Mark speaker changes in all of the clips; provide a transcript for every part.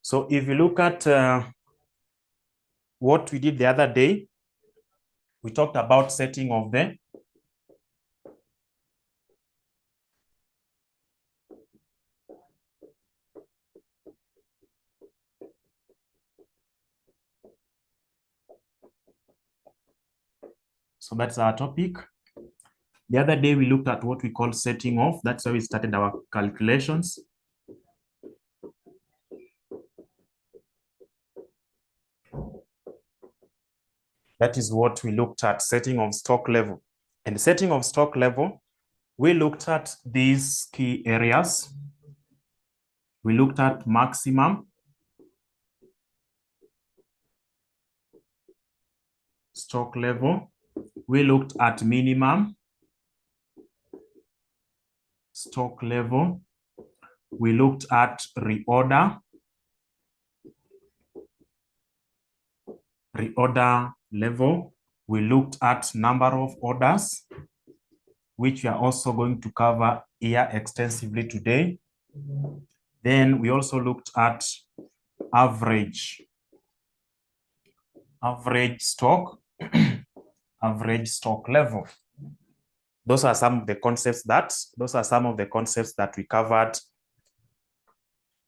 Speaker 1: So if you look at what we did the other day, we talked about setting of the so that's our topic. The other day we looked at what we call setting off. That's how we started our calculations. That is what we looked at, setting of stock level. And setting of stock level, we looked at these key areas. We looked at maximum stock level. We looked at minimum stock level. We looked at reorder level. We looked at number of orders, which we are also going to cover here extensively today. Then we also looked at average stock, average stock level. Those are some of the concepts that we covered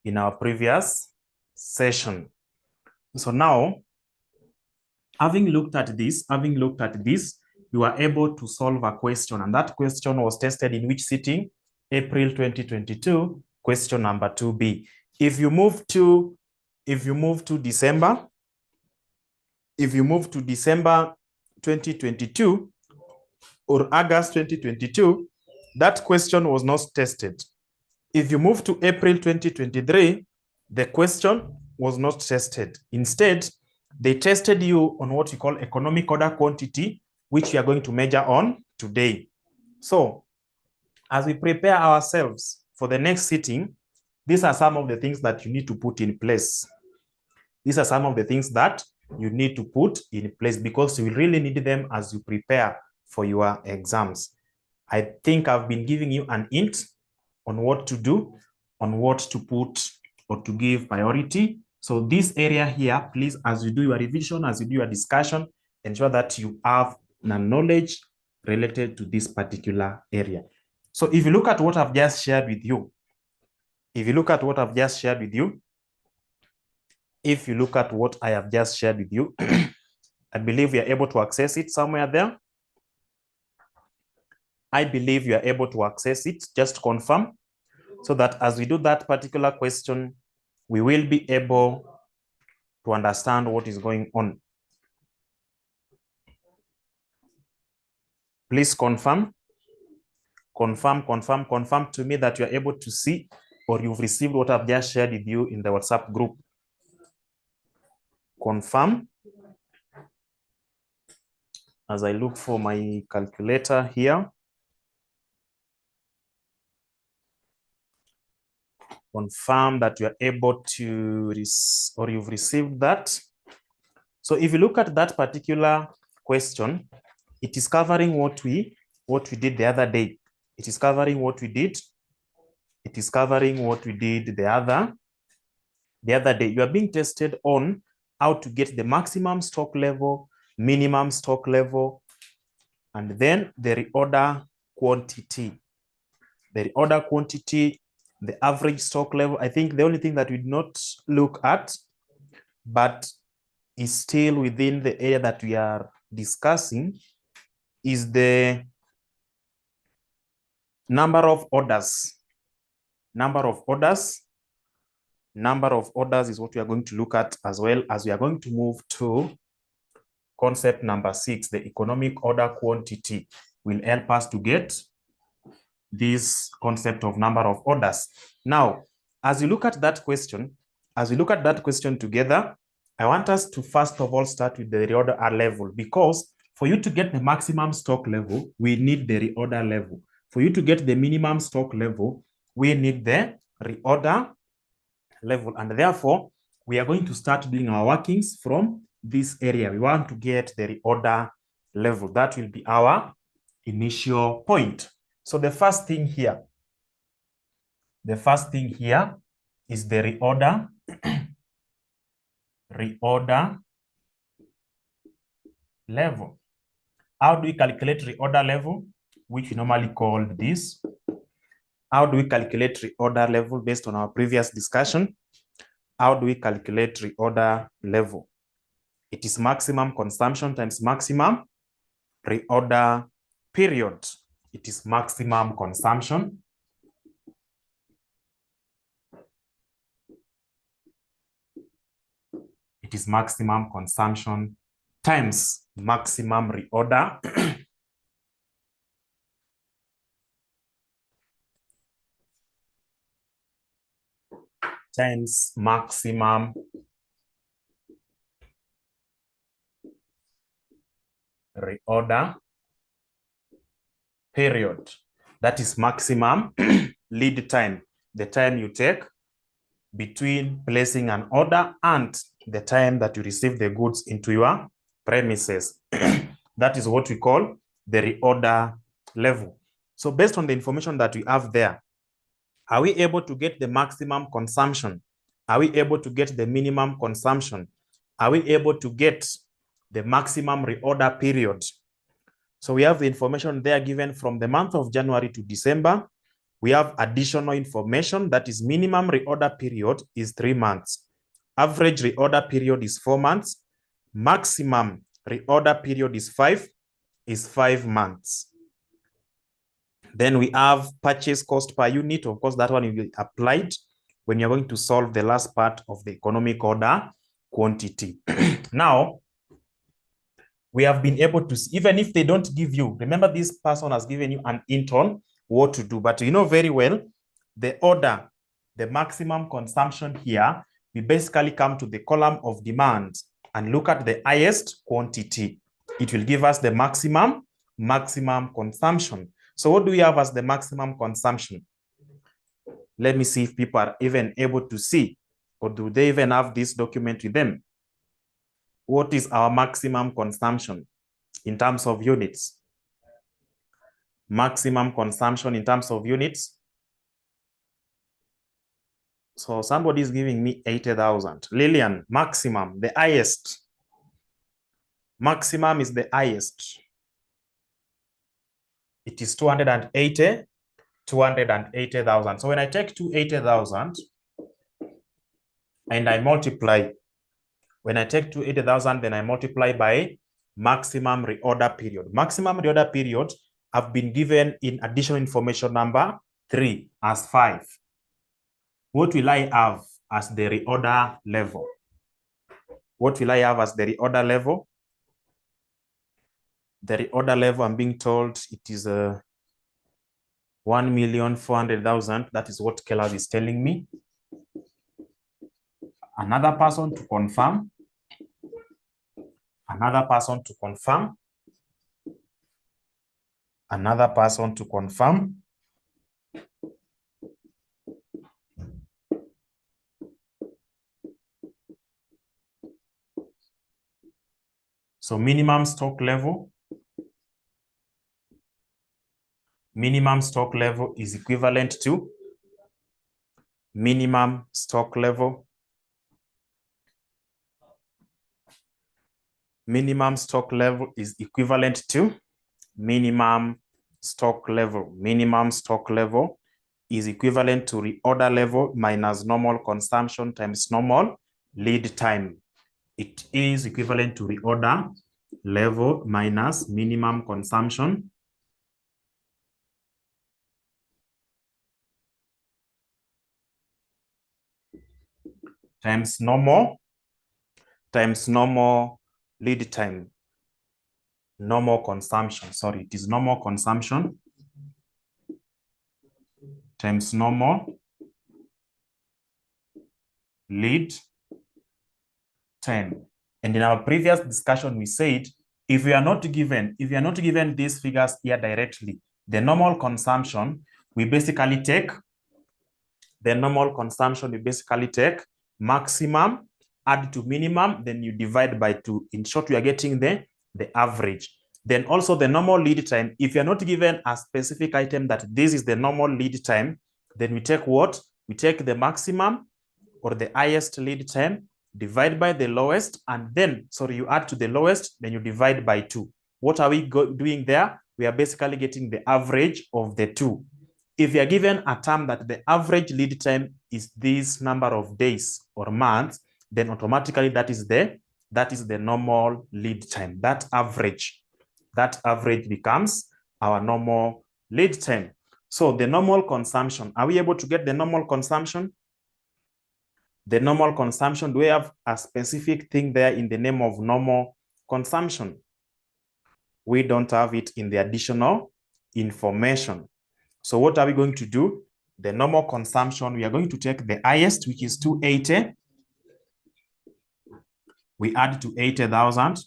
Speaker 1: in our previous session. So now, having looked at this, you are able to solve a question, and that question was tested in which sitting? April 2022, question number 2B. If you move to December 2022 or August 2022, that question was not tested. If you move to April 2023, the question was not tested. Instead, they tested you on what we call economic order quantity, which we are going to measure on today. So, as we prepare ourselves for the next sitting, these are some of the things that you need to put in place. These are some of the things that you need to put in place because you will really need them as you prepare for your exams. I think I've been giving you an hint on what to do, on what to put or to give priority. So this area here, please, as you do your revision, as you do your discussion, ensure that you have knowledge related to this particular area. So if you look at what I've just shared with you, I believe you are able to access it somewhere there. I believe you are able to access it. Just confirm so that as we do that particular question, we will be able to understand what is going on. Please confirm to me that you are able to see or you've received what I've just shared with you in the WhatsApp group. Confirm. As I look for my calculator here. Confirm that you are able to or you've received that. So if you look at that particular question, it is covering what we did the other day. It is covering what we did. It is covering what we did the other day. You are being tested on how to get the maximum stock level, minimum stock level, and then the reorder quantity. The reorder quantity, the average stock level. I think the only thing that we did not look at, but is still within the area that we are discussing, is the number of orders. Number of orders is what we are going to look at, as well as we are going to move to concept number 6. The economic order quantity will help us to get this concept of number of orders. Now, as you look at that question, together, I want us to first of all start with the reorder level, because for you to get the maximum stock level, we need the reorder level. For you to get the minimum stock level, we need the reorder level. And therefore, we are going to start doing our workings from this area. We want to get the reorder level. That will be our initial point. So the first thing here is the reorder reorder level. How do we calculate reorder level, which we normally call this? How do we calculate reorder level based on our previous discussion? How do we calculate reorder level? It is maximum consumption times maximum reorder period. It is maximum consumption times maximum reorder times maximum reorder period. That is maximum lead time, the time you take between placing an order and the time that you receive the goods into your premises. That is what we call the reorder level. So based on the information that we have there, are we able to get the maximum consumption? Are we able to get the minimum consumption? Are we able to get the maximum reorder period? So we have the information there given from the month of January to December. We have additional information that is minimum reorder period is 3 months. Average reorder period is 4 months. Maximum reorder period is 5 months. Then we have purchase cost per unit. Of course, that one will be applied when you're going to solve the last part of the economic order quantity. Now, we have been able to see, even if they don't give you, remember this person has given you an hint on what to do, but you know very well, the order, the maximum consumption here, we basically come to the column of demand and look at the highest quantity. It will give us the maximum consumption. So what do we have as the maximum consumption? Let me see if people are even able to see, or do they even have this document with them? What is our maximum consumption in terms of units? Maximum consumption in terms of units. So somebody is giving me 80,000. Lillian, maximum, the highest. Maximum is the highest. It is 280,000. So when I take 280,000 and I multiply, when I take 280,000, then I multiply by maximum reorder period. Maximum reorder period have been given in additional information number 3 as 5. What will I have as the reorder level? What will I have as the reorder level? The reorder level, I'm being told it is 1,400,000. That is what Caleb is telling me. Another person to confirm. Another person to confirm. Another person to confirm. So minimum stock level. Minimum stock level is equivalent to minimum stock level. Minimum stock level is equivalent to minimum stock level. Minimum stock level is equivalent to reorder level minus normal consumption times normal lead time. It is equivalent to reorder level minus minimum consumption times normal lead time. Normal consumption, sorry, it is normal consumption times normal lead time. And in our previous discussion, we said, if we are not given these figures here directly, the normal consumption, we basically take maximum, add to minimum, then you divide by 2. In short, we are getting the average. Then also the normal lead time, if you're not given a specific item that this is the normal lead time, then we take what? We take the maximum or the highest lead time divide by the lowest, and then, sorry, you add to the lowest, then you divide by 2. What are we doing there? We are basically getting the average of the two. If you are given a term that the average lead time is this number of days or months, then automatically that is the normal lead time. That average becomes our normal lead time. So the normal consumption, are we able to get the normal consumption? The normal consumption, do we have a specific thing there in the name of normal consumption? We don't have it in the additional information. So what are we going to do? The normal consumption, we are going to take the highest, which is 280. We add to 80,000.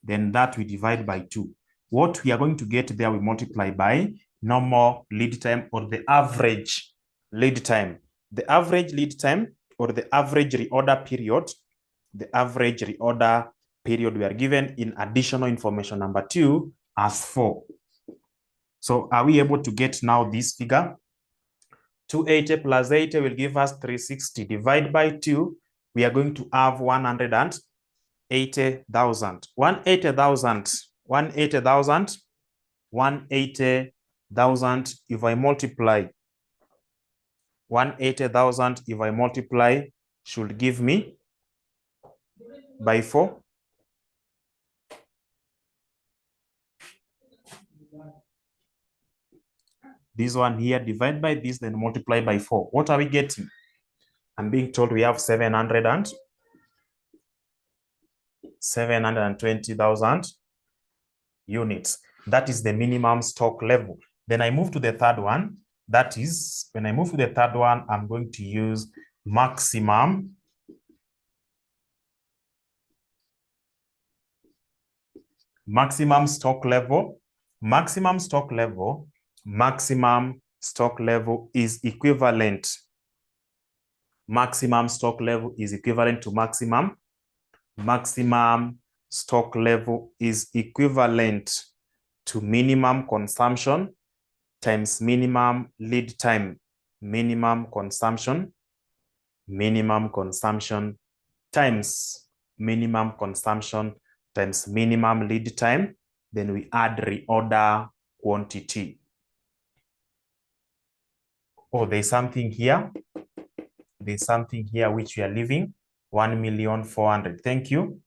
Speaker 1: Then that we divide by 2. What we are going to get there, we multiply by normal lead time or the average lead time. The average lead time or the average reorder period, we are given in additional information number 2 as 4. So are we able to get now this figure? 280 plus 80 will give us 360. Divide by 2, we are going to have 180,000. 180,000 if I multiply. 180,000 if I multiply should give me by 4. This one here, divide by this, then multiply by 4. What are we getting? I'm being told we have 720,000 units. That is the minimum stock level. Then I move to the third one. That is, when I move to the third one, I'm going to use maximum stock level. Maximum stock level is equivalent. Maximum stock level is equivalent to maximum. Maximum stock level is equivalent to minimum consumption times minimum lead time. Minimum consumption times minimum consumption times minimum lead time. Then we add reorder quantity. Oh, there's something here. There's something here which we are leaving. 1,400,000. Thank you.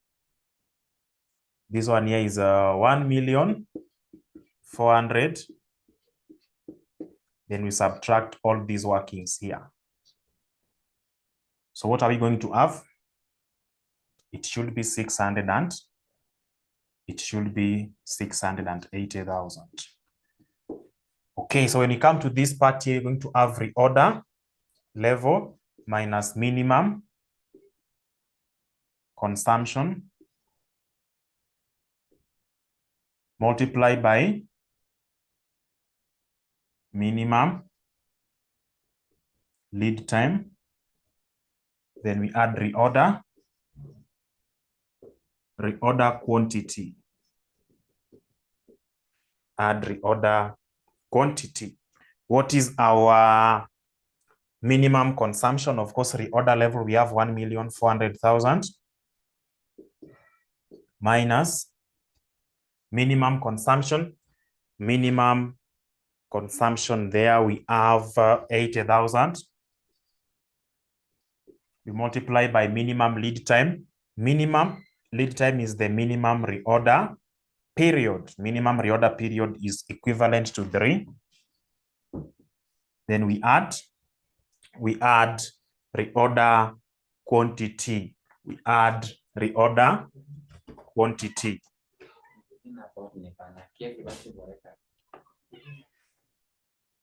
Speaker 1: This one here is 1,400,000. Then we subtract all these workings here. So what are we going to have? It should be 680,000. Okay, so when you come to this part here, you're going to have reorder level minus minimum consumption multiply by minimum lead time. Then we add reorder quantity. Add reorder quantity. What is our minimum consumption? Of course, reorder level, we have 1,400,000 minus minimum consumption. Minimum consumption there, we have 80,000. We multiply by minimum lead time. Minimum lead time is the minimum reorder period. Minimum reorder period is equivalent to 3. Then we add reorder quantity. We add reorder quantity.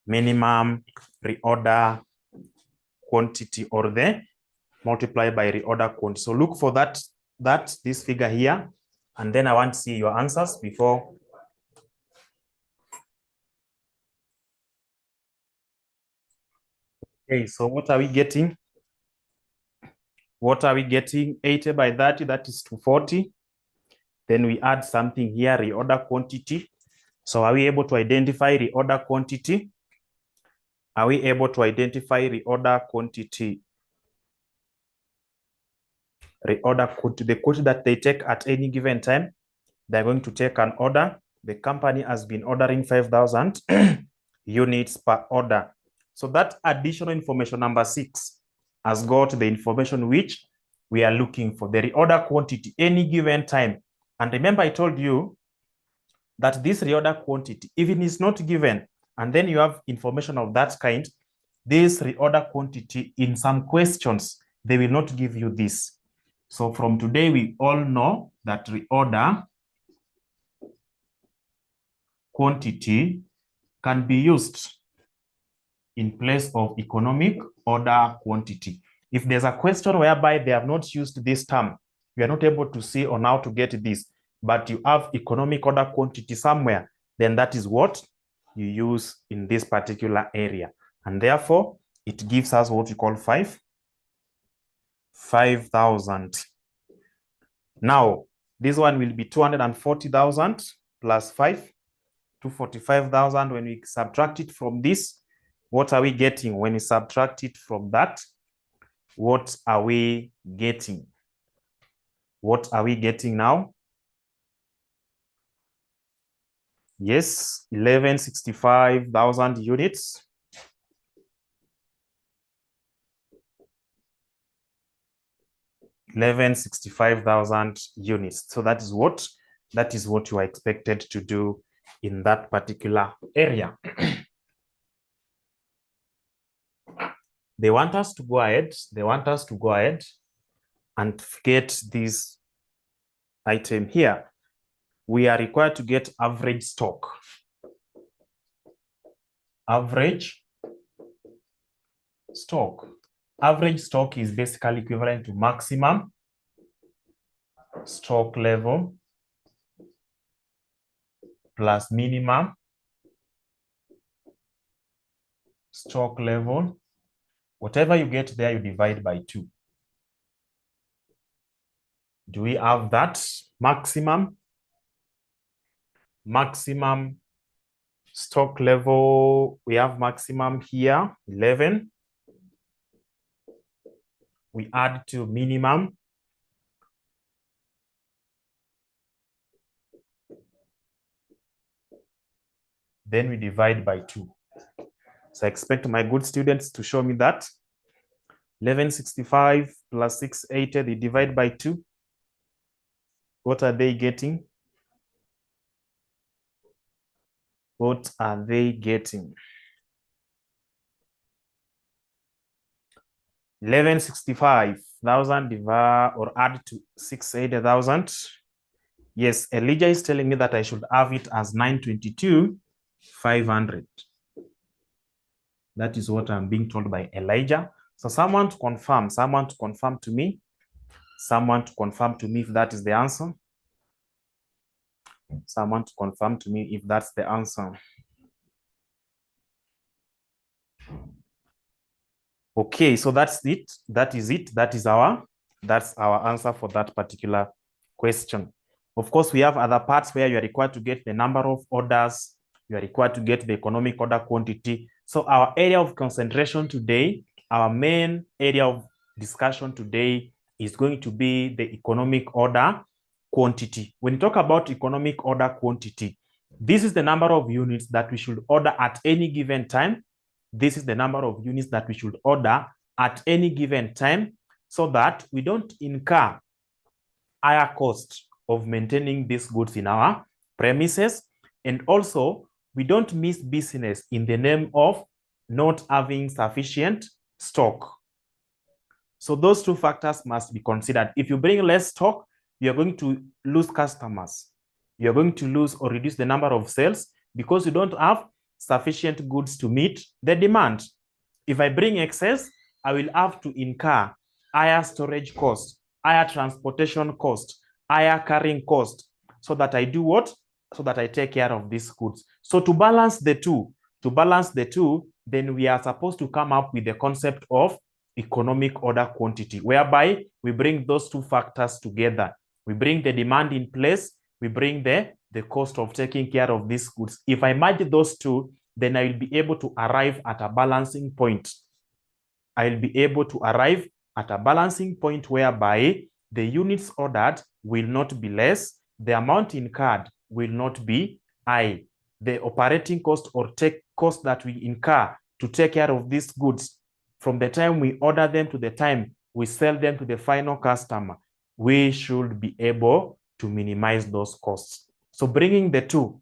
Speaker 1: Minimum reorder quantity, or the multiply by reorder quantity. So look for this figure here, and then I want to see your answers before. Okay, so what are we getting? 80 by 30, that is 240. Then we add something here, reorder quantity. So are we able to identify reorder quantity? Are we able to identify reorder quantity? reorder quantity, the quantity that they take at any given time. They're going to take an order. The company has been ordering 5,000 units per order. So that additional information number 6 has got the information which we are looking for, the reorder quantity, any given time. And remember, I told you that this reorder quantity, if it is not given, and then you have information of that kind, this reorder quantity in some questions, they will not give you this. So from today, we all know that reorder quantity can be used in place of economic order quantity. If there's a question whereby they have not used this term, you are not able to see on how to get this, but you have economic order quantity somewhere, then that is what you use in this particular area. And therefore, it gives us what we call 5,000. Now, this one will be 240,000 plus 5, 245,000. When we subtract it from this, what are we getting? When we subtract it from that, what are we getting? What are we getting now? Yes, 1165,000 units. $1165,000 units. So that is what you are expected to do in that particular area. They want us to go ahead. They want us to go ahead and get this item here. We are required to get average stock. Average stock. Average stock is basically equivalent to maximum stock level plus minimum stock level. Whatever you get there, you divide by 2. Do we have that? Maximum stock level, we have maximum here, 11. We add to minimum. Then we divide by 2. So I expect my good students to show me that. 1165 plus 680, they divide by 2. What are they getting? What are they getting? 1165,000 divide or add to 680,000. Yes, Elijah is telling me that I should have it as 922,500. That is what I'm being told by Elijah. So someone to confirm to me. Someone to confirm to me if that is the answer. Someone to confirm to me if that's the answer. Okay, so that's it. That is it. That's our answer for that particular question. Of course, we have other parts where you are required to get the number of orders. You are required to get the economic order quantity. So our area of concentration today, our main area of discussion today is going to be the economic order quantity. When you talk about economic order quantity, this is the number of units that we should order at any given time. This is the number of units that we should order at any given time so that we don't incur higher cost of maintaining these goods in our premises. And also, we don't miss business in the name of not having sufficient stock. So those 2 factors must be considered. If you bring less stock, you're going to lose customers. You're going to lose or reduce the number of sales because you don't have sufficient goods to meet the demand. If I bring excess, I will have to incur higher storage cost, higher transportation cost, higher carrying cost, so that I do what? So that I take care of these goods. So to balance the two, then we are supposed to come up with the concept of economic order quantity, whereby we bring those 2 factors together. We bring the demand in place, we bring the cost of taking care of these goods. If I merge those 2, then I will be able to arrive at a balancing point. I will be able to arrive at a balancing point whereby the units ordered will not be less, the amount incurred will not be high. The operating cost or take cost that we incur to take care of these goods from the time we order them to the time we sell them to the final customer, we should be able to minimize those costs. So bringing the two,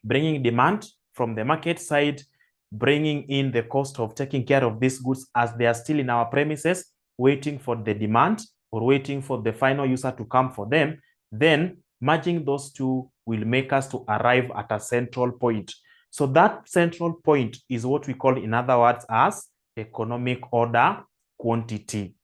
Speaker 1: bringing demand from the market side, bringing in the cost of taking care of these goods as they are still in our premises, waiting for the demand or waiting for the final user to come for them, then merging those two will make us to arrive at a central point. So that central point is what we call, in other words, as economic order quantity.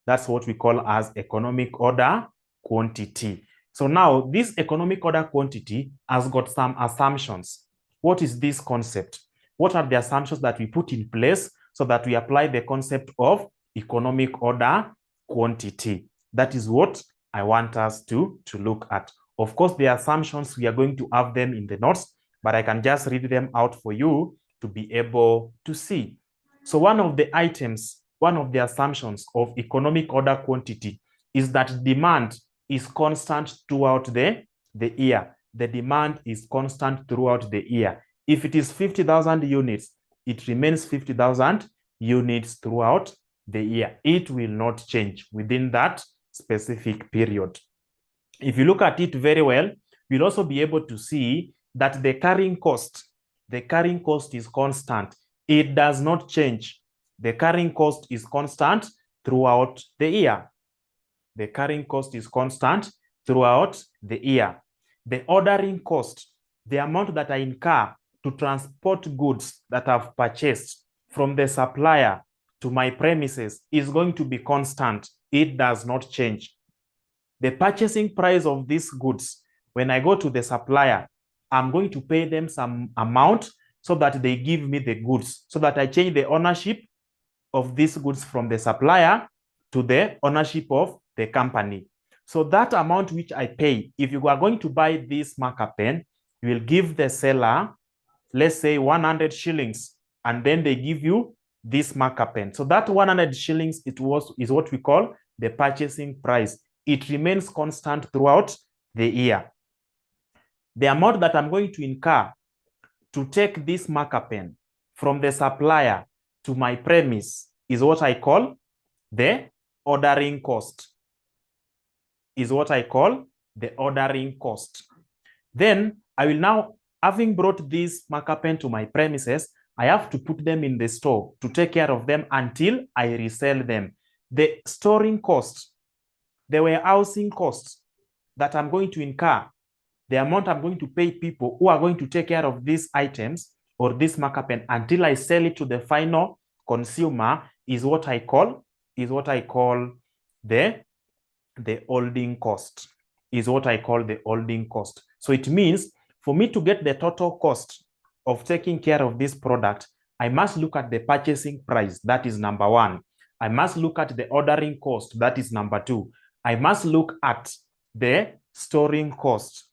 Speaker 1: That's what we call as economic order quantity. So now this economic order quantity has got some assumptions. What is this concept? What are the assumptions that we put in place so that we apply the concept of economic order quantity? That is what I want us to look at. Of course, the assumptions, we are going to have them in the notes, but I can just read them out for you to be able to see. So one of the items, one of the assumptions of economic order quantity is that demand is constant throughout the year. The demand is constant throughout the year. If it is 50,000 units, it remains 50,000 units throughout the year. It will not change within that specific period. If you look at it very well, you'll also be able to see that the carrying cost is constant. It does not change. The carrying cost is constant throughout the year. The carrying cost is constant throughout the year. The ordering cost, the amount that I incur to transport goods that I've purchased from the supplier to my premises, is going to be constant. It does not change. The purchasing price of these goods, when I go to the supplier, I'm going to pay them some amount so that they give me the goods, so that I change the ownership of these goods from the supplier to the ownership of the company. So that amount which I pay, if you are going to buy this marker pen, you will give the seller, let's say 100 shillings, and then they give you this marker pen. So that 100 shillings is what we call the purchasing price. It remains constant throughout the year. The amount that I'm going to incur to take this marker pen from the supplier to my premise is what I call the ordering cost. Is what I call the ordering cost. Then I will now, having brought this marker pen to my premises, I have to put them in the store to take care of them until I resell them. The storing cost, the warehousing costs that I'm going to incur, the amount I'm going to pay people who are going to take care of these items or this marker pen until I sell it to the final consumer is what I call the holding cost. Is what I call the holding cost. So it means for me to get the total cost of taking care of this product, I must look at the purchasing price. That is number one. I must look at the ordering cost. That is number two. I must look at the storing cost,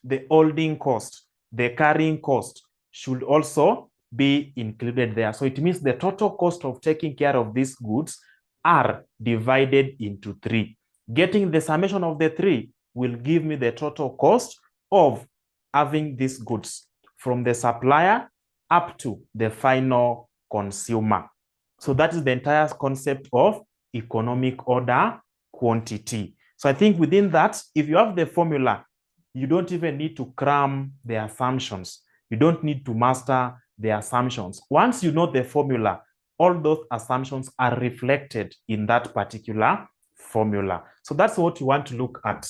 Speaker 1: the holding cost, the carrying cost should also be included there. So it means the total cost of taking care of these goods are divided into three. Getting the summation of the three will give me the total cost of having these goods from the supplier up to the final consumer. So that is the entire concept of economic order quantity. So I think within that, if you have the formula, you don't even need to cram the assumptions. You don't need to master the assumptions. Once you know the formula, all those assumptions are reflected in that particular formula. So that's what you want to look at.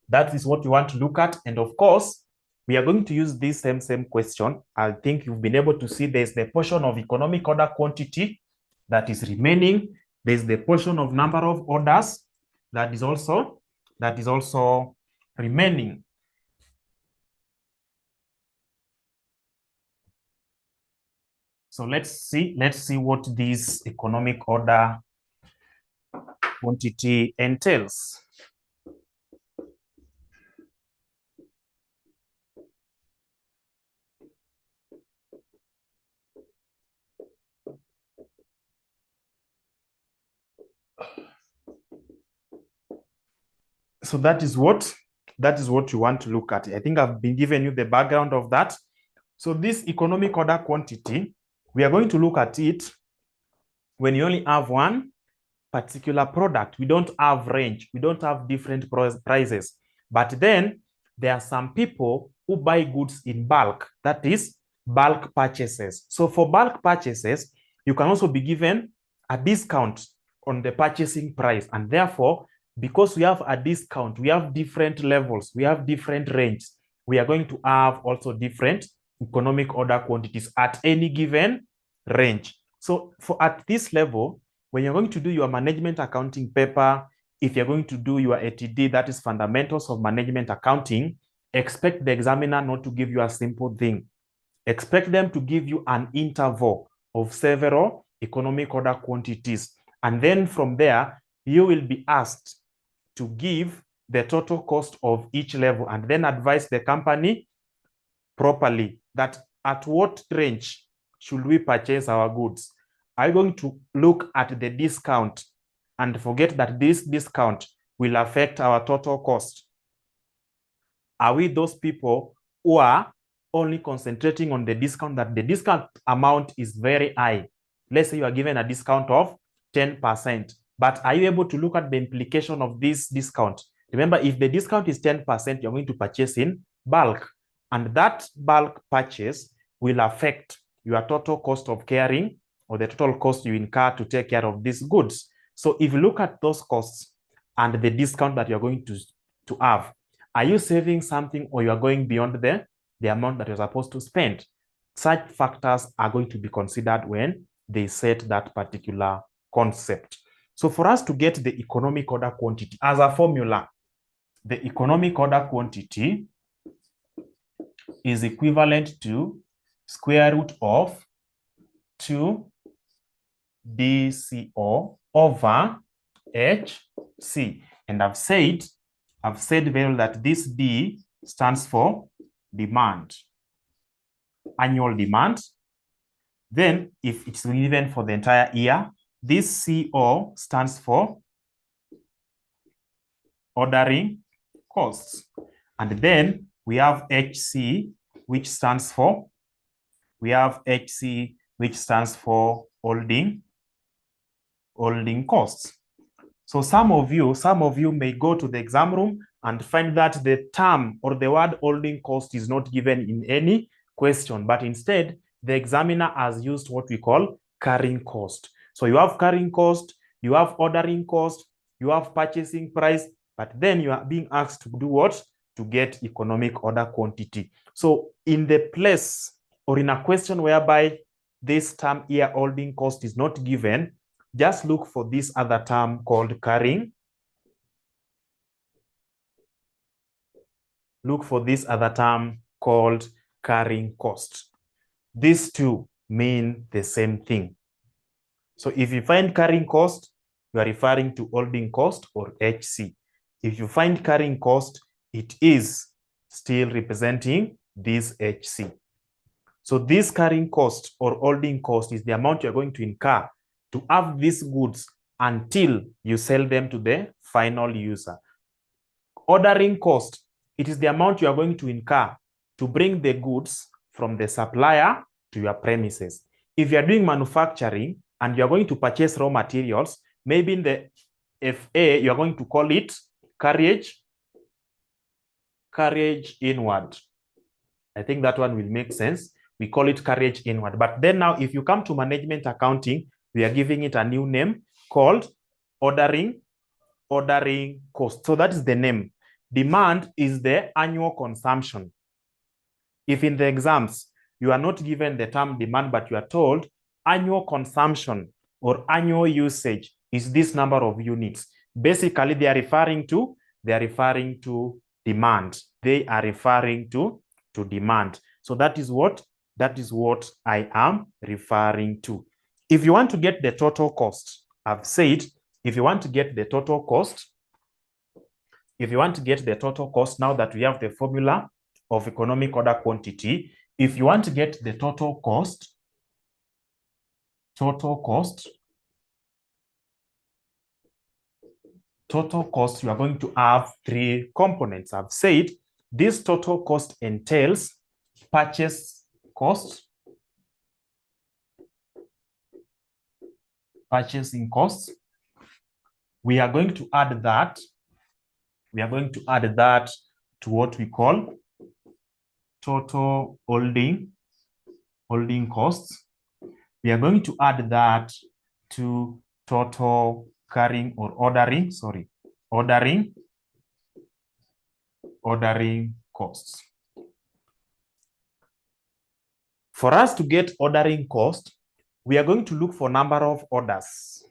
Speaker 1: That is what you want to look at. And of course, we are going to use this same question. I think you've been able to see there's the portion of economic order quantity that is remaining. There's the portion of number of orders that is also remaining. So let's see what this economic order quantity entails. So that is what you want to look at. I think I've been giving you the background of that. So this economic order quantity, we are going to look at it when you only have one particular product. We don't have range. We don't have different prices. But then there are some people who buy goods in bulk. That is bulk purchases. So for bulk purchases, you can also be given a discount on the purchasing price. And therefore, because we have a discount, we have different levels, we have different ranges. We are going to have also different economic order quantities at any given range. So for at this level, when you're going to do your management accounting paper, if you're going to do your ATD, that is fundamentals of management accounting, expect the examiner not to give you a simple thing. Expect them to give you an interval of several economic order quantities. And then from there, you will be asked to give the total cost of each level and then advise the company properly that at what range should we purchase our goods. Are you going to look at the discount and forget that this discount will affect our total cost? Are we those people who are only concentrating on the discount, that the discount amount is very high? Let's say you are given a discount of 10%, but are you able to look at the implication of this discount? Remember, if the discount is 10%, you're going to purchase in bulk, and that bulk purchase will affect your total cost of carrying, or the total cost you incur to take care of these goods. So if you look at those costs and the discount that you're going to have, are you saving something, or you are going beyond the amount that you're supposed to spend? Such factors are going to be considered when they set that particular concept. So for us to get the economic order quantity as a formula, the economic order quantity is equivalent to square root of 2DCO over HC. And I've said very well that this D stands for demand, annual demand. Then if it's given for the entire year, this CO stands for ordering costs. And then we have HC, which stands for, holding costs. So some of you may go to the exam room and find that the term or the word holding cost is not given in any question, but instead the examiner has used what we call carrying cost. So you have carrying cost, you have ordering cost, you have purchasing price, but then you are being asked to do what? To get economic order quantity. So in the place or in a question whereby this term here, holding cost, is not given, just look for this other term called carrying. Look for this other term called carrying cost. These two mean the same thing. So if you find carrying cost, you are referring to holding cost or HC. If you find carrying cost, it is still representing this HC. So this carrying cost or holding cost is the amount you're going to incur to have these goods until you sell them to the final user. Ordering cost, it is the amount you are going to incur to bring the goods from the supplier to your premises. If you are doing manufacturing and you are going to purchase raw materials, maybe in the FA, you are going to call it carriage inward. I think that one will make sense. We call it carriage inward. But then now, if you come to management accounting, we are giving it a new name called ordering cost. So that is the name. Demand is the annual consumption. If in the exams, you are not given the term demand, but you are told annual consumption or annual usage is this number of units. Basically, they are referring to demand. They are referring to demand. So that is what I am referring to. If you want to get the total cost, I've said, if you want to get the total cost, now that we have the formula of economic order quantity, if you want to get the total cost, total cost, you are going to have three components. I've said this total cost entails purchase cost, purchasing costs. We are going to add that. We are going to add that to what we call total holding costs. We are going to add that to total carrying or ordering costs. For us to get ordering cost, we are going to look for number of orders.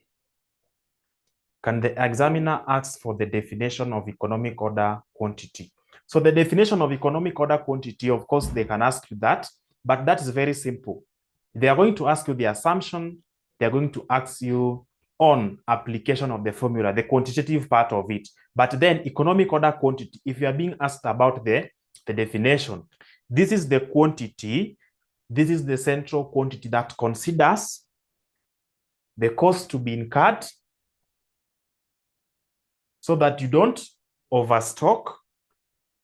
Speaker 1: Can the examiner ask for the definition of economic order quantity? So the definition of economic order quantity, of course, they can ask you that, but that is very simple. They are going to ask you the assumption. They are going to ask you on application of the formula, the quantitative part of it. But then economic order quantity, if you are being asked about the definition, this is the quantity, this is the central quantity that considers the cost to be incurred so that you don't overstock,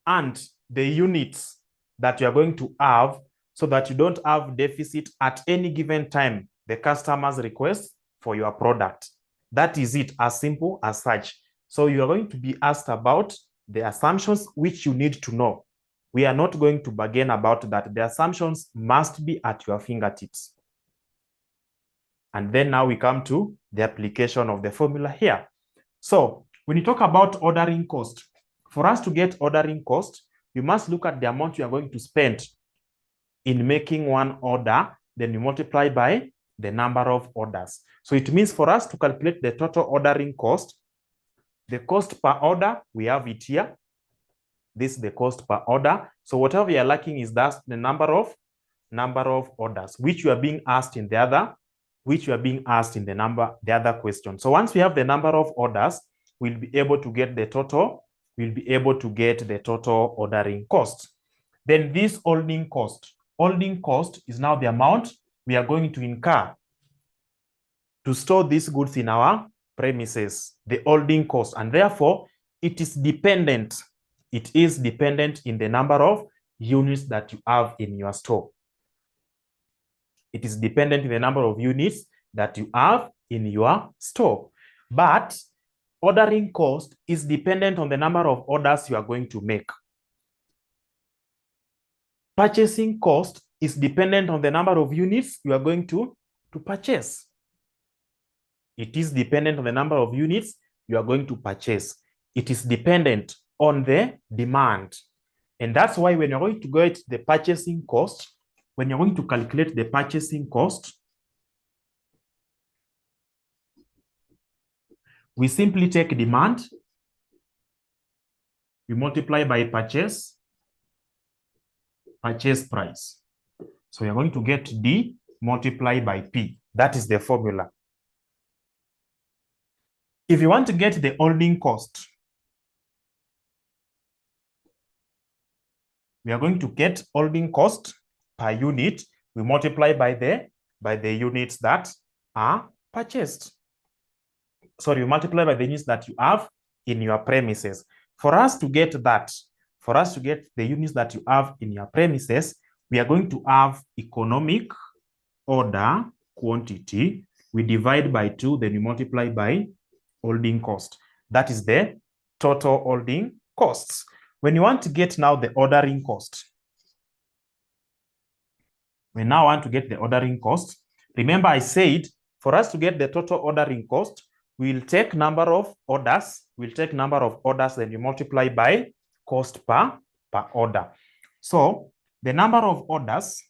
Speaker 1: and the units that you are going to have so that you don't have deficit at any given time, the customer's request for your product. That is it, as simple as such. So you are going to be asked about the assumptions which you need to know. We are not going to bargain about that. The assumptions must be at your fingertips. And then now we come to the application of the formula here. So when you talk about ordering cost, for us to get ordering cost, you must look at the amount you are going to spend in making one order, then you multiply by the number of orders. So it means for us to calculate the total ordering cost, the cost per order, we have it here. This is the cost per order. So whatever you are lacking is that the number of orders, which you are being asked in the other, the other question. So once we have the number of orders, we'll be able to get the total, ordering cost. Then this holding cost is now the amount we are going to incur to store these goods in our premises, the holding cost, and therefore it is dependent in the number of units that you have in your store. It is dependent in the number of units that you have in your store. But ordering cost is dependent on the number of orders you are going to make. Purchasing cost is dependent on the number of units you are going to purchase. It is dependent on the number of units you are going to purchase. It is dependent on the demand. And that's why when you're going to get the purchasing cost, when you're going to calculate the purchasing cost, we simply take demand, we multiply by purchase price. So you're going to get D multiplied by P. That is the formula. If you want to get the holding cost, we are going to get holding cost per unit. We multiply by the units that are purchased. Sorry, you multiply by the units that you have in your premises. For us to get that, for us to get the units that you have in your premises, we are going to have economic order quantity. We divide by 2, then we multiply by holding cost. That is the total holding costs. When you want to get now the ordering cost, we now want to get the ordering cost. Remember I said, for us to get the total ordering cost, we'll take number of orders. Then you multiply by cost per order. So the number of orders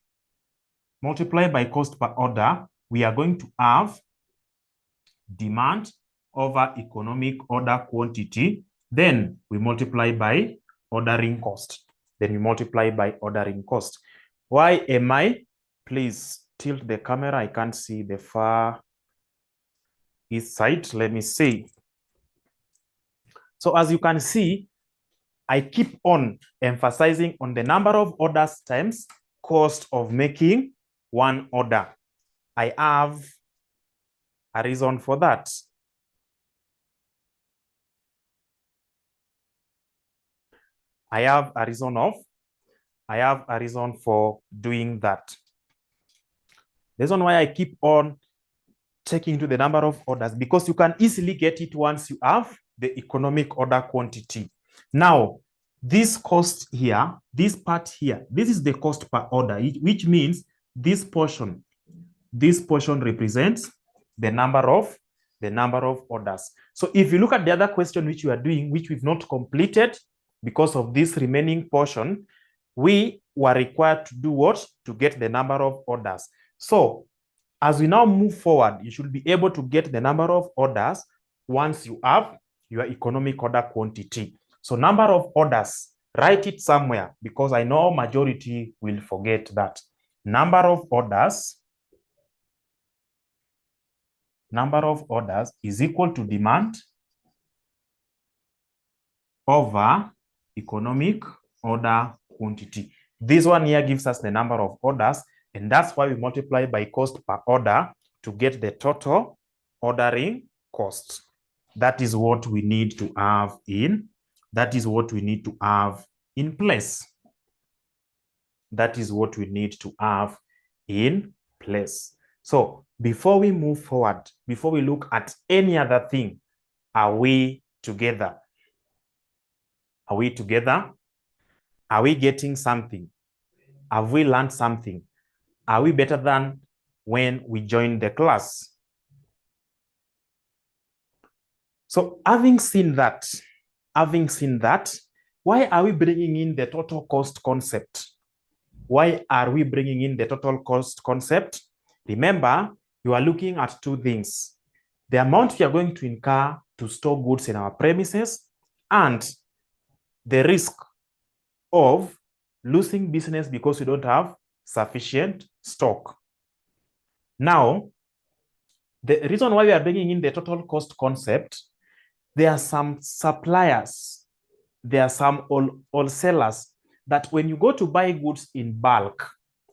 Speaker 1: multiplied by cost per order, we are going to have demand over economic order quantity. Then we multiply by ordering cost. Why am I? Please tilt the camera. I can't see the far east side. Let me see. So as you can see, I keep on emphasizing on the number of orders times cost of making one order. I have a reason for that. I have a reason for doing that. The reason why I keep on taking to the number of orders, because you can easily get it once you have the economic order quantity. Now, this cost here, this part here, this is the cost per order, which means this portion represents the number of orders. So if you look at the other question which you are doing, which we've not completed because of this remaining portion, we were required to do what? To get the number of orders. So as we now move forward, you should be able to get the number of orders once you have your economic order quantity. So number of orders, write it somewhere, because I know majority will forget that. Number of orders is equal to demand over economic order quantity. This one here gives us the number of orders, and that's why we multiply by cost per order to get the total ordering cost. That is what we need to have in place. That is what we need to have in place. So before we move forward, before we look at any other thing, are we together? Are we together? Are we getting something? Have we learned something? Are we better than when we joined the class? So having seen that, why are we bringing in the total cost concept? Why are we bringing in the total cost concept? Remember, you are looking at two things: the amount we are going to incur to store goods in our premises and the risk of losing business because we don't have sufficient stock. Now, the reason why we are bringing in the total cost concept, there are some suppliers, there are some wholesalers that when you go to buy goods in bulk,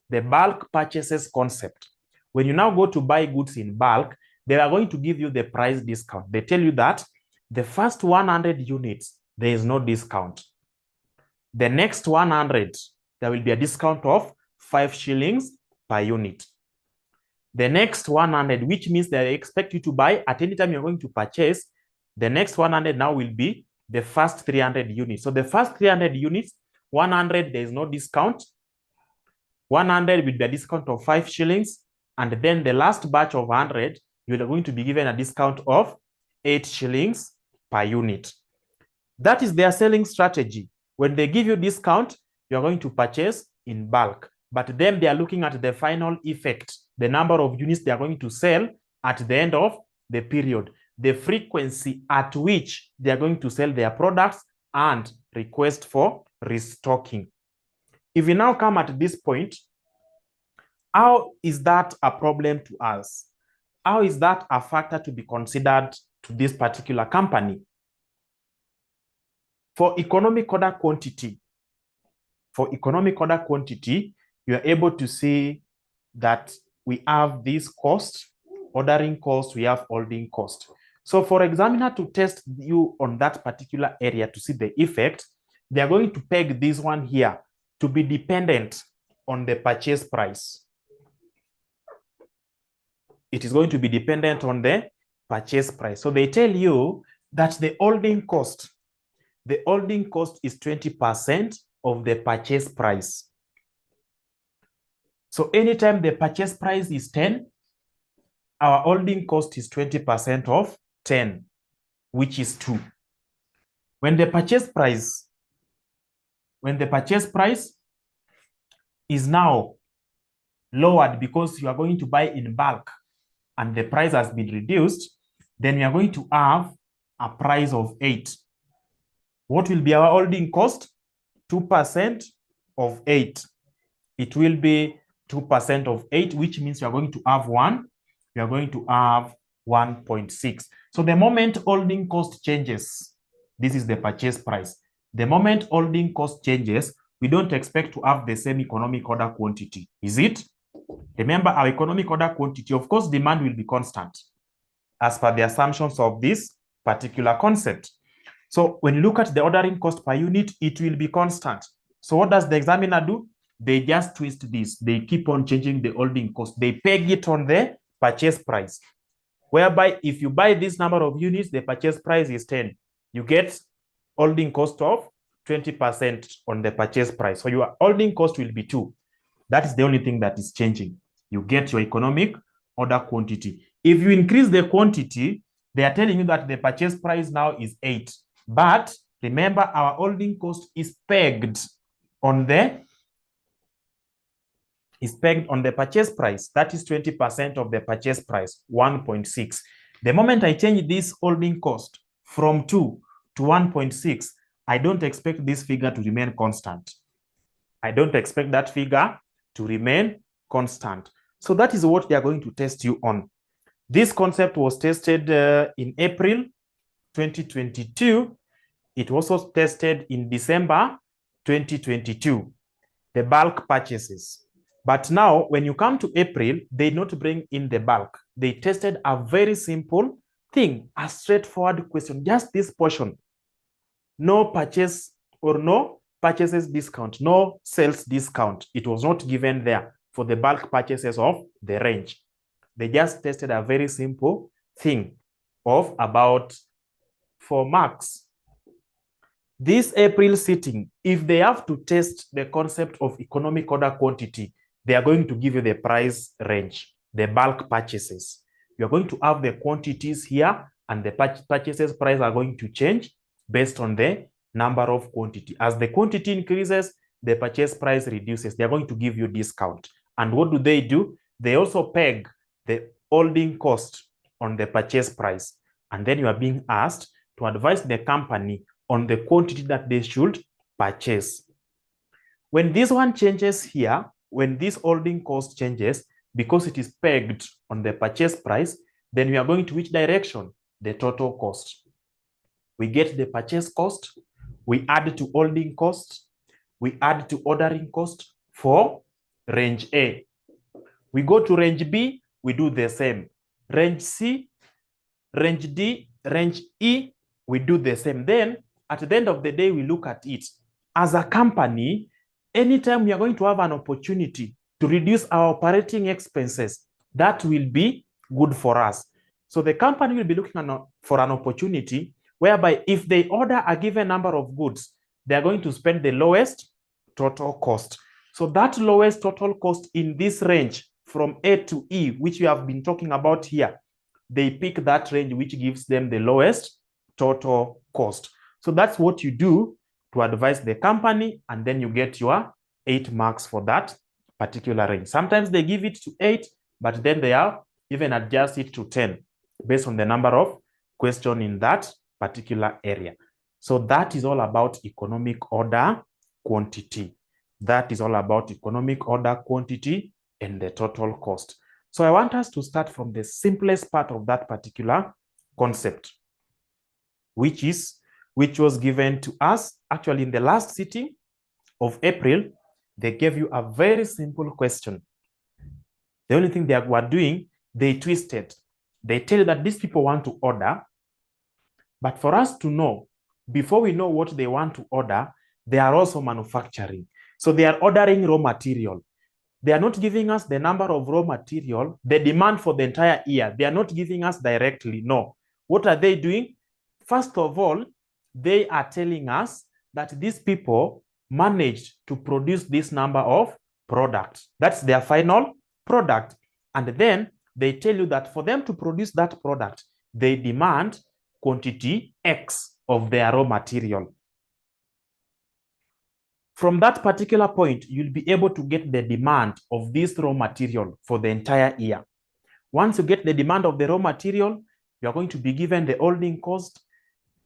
Speaker 1: the bulk purchases concept, when you now go to buy goods in bulk, they are going to give you the price discount. They tell you that the first 100 units, there is no discount. The next 100, there will be a discount of 5 shillings per unit. The next 100, which means they expect you to buy at any time you're going to purchase, the next 100 now will be the first 300 units. So the first 300 units, 100, there is no discount. 100 with the discount of 5 shillings. And then the last batch of 100, you're going to be given a discount of 8 shillings per unit. That is their selling strategy. When they give you discount, you're going to purchase in bulk. But then they are looking at the final effect, the number of units they are going to sell at the end of the period, the frequency at which they are going to sell their products, and request for restocking. If we now come at this point, how is that a problem to us? How is that a factor to be considered to this particular company? For economic order quantity, you are able to see that we have this cost, ordering cost, we have holding cost. So for examiner to test you on that particular area to see the effect, they are going to peg this one here to be dependent on the purchase price. It is going to be dependent on the purchase price. So they tell you that the holding cost is 20% of the purchase price. So anytime the purchase price is 10, our holding cost is 20% of 10, which is 2. When the purchase price is now lowered because you are going to buy in bulk and the price has been reduced, then we are going to have a price of 8. What will be our holding cost? 2% of 8. It will be 2% of 8, which means you are going to have 1. You are going to have 1.6. So the moment holding cost changes, this is the purchase price. The moment holding cost changes, we don't expect to have the same economic order quantity. Is it? Remember, our economic order quantity, of course, demand will be constant as per the assumptions of this particular concept. So when you look at the ordering cost per unit, it will be constant. So what does the examiner do? They just twist this. They keep on changing the holding cost. They peg it on the purchase price, whereby if you buy this number of units, the purchase price is 10. You get holding cost of 20% on the purchase price. So your holding cost will be 2. That is the only thing that is changing. You get your economic order quantity. If you increase the quantity, they are telling you that the purchase price now is 8. But remember, our holding cost is pegged on the purchase price. That is 20% of the purchase price, 1.6. The moment I change this holding cost from 2 to 1.6, I don't expect this figure to remain constant. I don't expect that figure to remain constant. So that is what they are going to test you on. This concept was tested in April 2022. It was also tested in December 2022, the bulk purchases. But now, when you come to April, they did not bring in the bulk. They tested a very simple thing, a straightforward question, just this portion. No purchase or no purchases discount, no sales discount. It was not given there for the bulk purchases of the range. They just tested a very simple thing of about 4 marks. This April sitting, if they have to test the concept of economic order quantity, they are going to give you the price range, the bulk purchases. You are going to have the quantities here, and the purchases price are going to change based on the number of quantity. As the quantity increases, the purchase price reduces. They are going to give you discount. And what do? They also peg the holding cost on the purchase price. And then you are being asked to advise the company on the quantity that they should purchase. When this one changes here, when this holding cost changes, because it is pegged on the purchase price, then we are going to which direction? The total cost. We get the purchase cost, we add to holding cost, we add to ordering cost for range A. We go to range B, we do the same. Range C, range D, range E, we do the same. Then, at the end of the day, we look at it. As a company, anytime we are going to have an opportunity to reduce our operating expenses, that will be good for us. So the company will be looking for an opportunity whereby if they order a given number of goods, they are going to spend the lowest total cost. So that lowest total cost in this range from A to E, which we have been talking about here, they pick that range which gives them the lowest total cost. So that's what you do to advise the company, and then you get your 8 marks for that particular range. Sometimes they give it to 8, but then they have even adjust it to 10 based on the number of questions in that particular area. So that is all about economic order quantity. That is all about economic order quantity and the total cost. So I want us to start from the simplest part of that particular concept, which was given to us actually in the last sitting of April. They gave you a very simple question. The only thing they were doing, they twisted. They tell you that these people want to order, but for us to know, before we know what they want to order, they are also manufacturing. So they are ordering raw material. They are not giving us the number of raw material, the demand for the entire year. They are not giving us directly, no. What are they doing? First of all, they are telling us that these people managed to produce this number of products. That's their final product. And then they tell you that for them to produce that product, they demand quantity X of their raw material. From that particular point, you'll be able to get the demand of this raw material for the entire year. Once you get the demand of the raw material, you are going to be given the holding cost,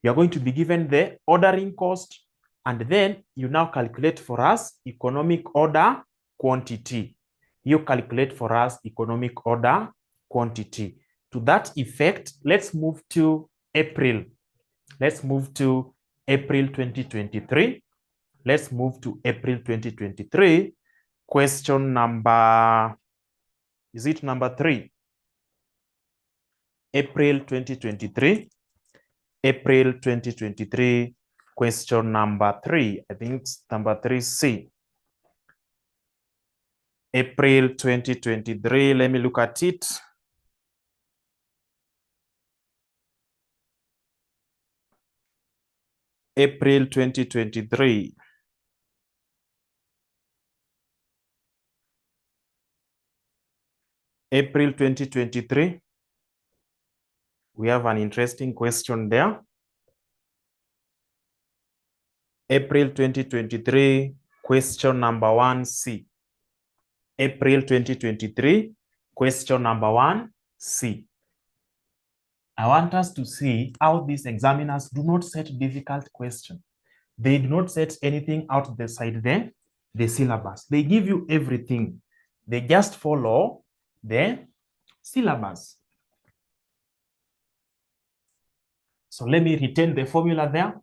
Speaker 1: you are going to be given the ordering cost, and then you now calculate for us economic order quantity. You calculate for us economic order quantity. To that effect, let's move to April. Let's move to April 2023. Let's move to April 2023. Question number, is it number 3? April 2023. April 2023, question number 3. I think it's number 3C. April 2023, let me look at it. April 2023. April 2023. We have an interesting question there. April 2023, question number 1C. April 2023, question number 1C. I want us to see how these examiners do not set difficult questions. They do not set anything out the side there, the syllabus. They give you everything. They just follow the syllabus. So let me retain the formula there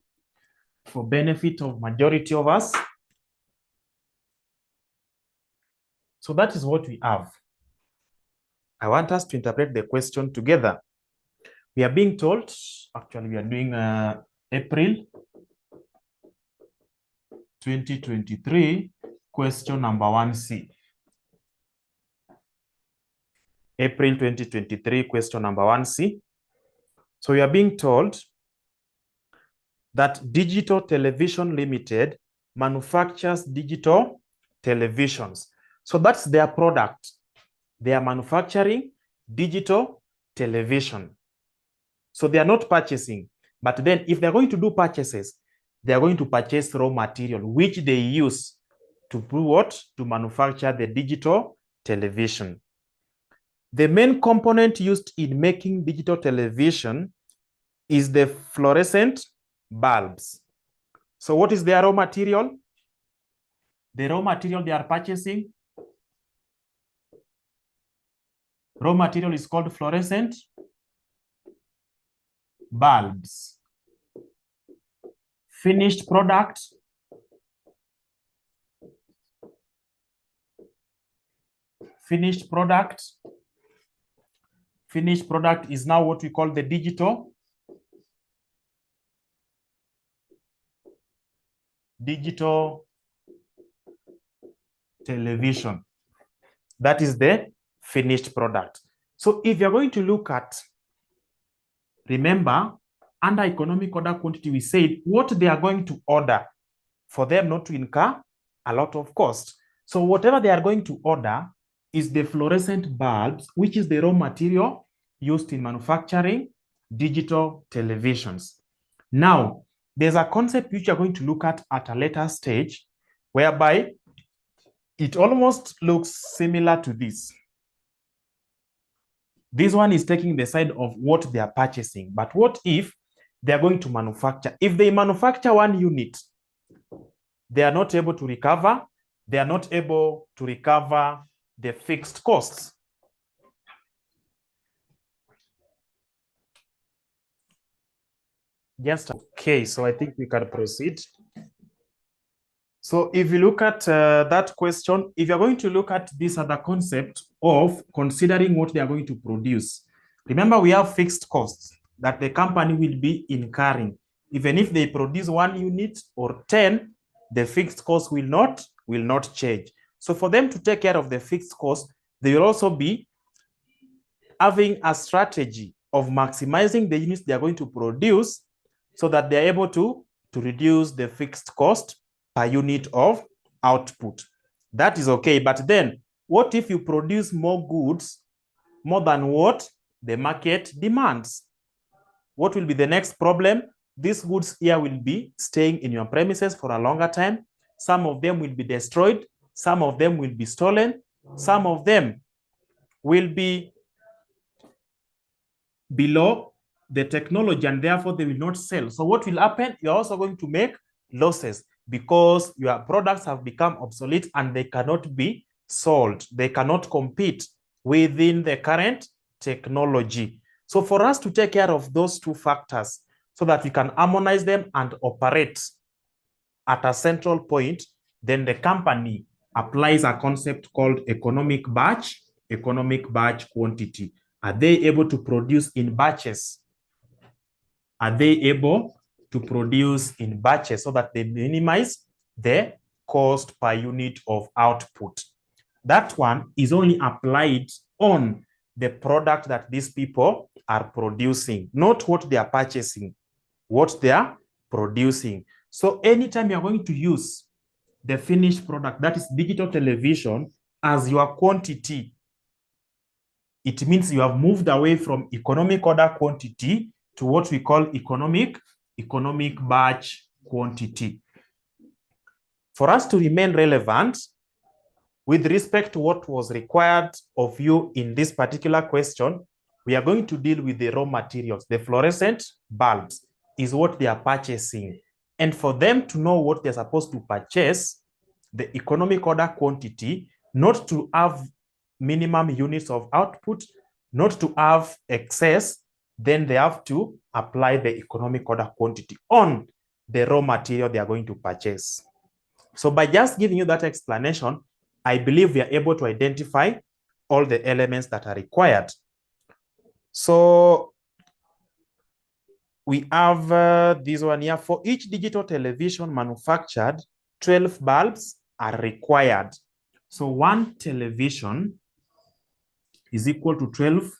Speaker 1: for benefit of majority of us. So that is what we have. I want us to interpret the question together. We are being told, actually we are doing April 2023, question number 1C. April 2023, question number 1C. So we are being told that Digital Television Limited manufactures digital televisions. So that's their product. They are manufacturing digital television. So they are not purchasing. But then if they're going to do purchases, they are going to purchase raw material, which they use to do what? To manufacture the digital television. The main component used in making digital television is the fluorescent bulbs. So what is their raw material? The raw material they are purchasing, raw material is called fluorescent bulbs. Finished product, finished product is now what we call the digital television. That is the finished product. So if you're going to look at, remember, under economic order quantity, we said what they are going to order for them not to incur a lot of cost. So whatever they are going to order is the fluorescent bulbs, which is the raw material used in manufacturing digital televisions. Now, there's a concept which you're going to look at a later stage, whereby it almost looks similar to this. This one is taking the side of what they are purchasing. But what if they are going to manufacture? If they manufacture one unit, they are not able to recover. They are not able to recover the fixed costs. Just okay, so I think we can proceed. So if you look at that question, if you're going to look at this other concept of considering what they are going to produce, remember we have fixed costs that the company will be incurring. Even if they produce 1 unit or 10, the fixed cost will not change. So for them to take care of the fixed cost, they will also be having a strategy of maximizing the units they are going to produce so that they're able to reduce the fixed cost per unit of output. That is okay. But then what if you produce more goods, more than what the market demands? What will be the next problem? These goods here will be staying in your premises for a longer time. Some of them will be destroyed. Some of them will be stolen. Some of them will be below the technology and therefore they will not sell. So what will happen? You're also going to make losses because your products have become obsolete and they cannot be sold. They cannot compete within the current technology. So for us to take care of those two factors so that we can harmonize them and operate at a central point, then the company applies a concept called economic batch quantity. Are they able to produce in batches are they able to produce in batches so that they minimize the cost per unit of output. That one is only applied on the product that these people are producing, not what they are purchasing, what they are producing. So anytime you're going to use the finished product, that is digital television, as your quantity, it means you have moved away from economic order quantity to what we call economic batch quantity. For us to remain relevant with respect to what was required of you in this particular question, we are going to deal with the raw materials. The fluorescent bulbs is what they are purchasing. And for them to know what they're supposed to purchase, the economic order quantity, not to have minimum units of output, not to have excess, then they have to apply the economic order quantity on the raw material they are going to purchase. So by just giving you that explanation, I believe we are able to identify all the elements that are required. So we have this one here. For each digital television manufactured, 12 bulbs are required. So one television is equal to 12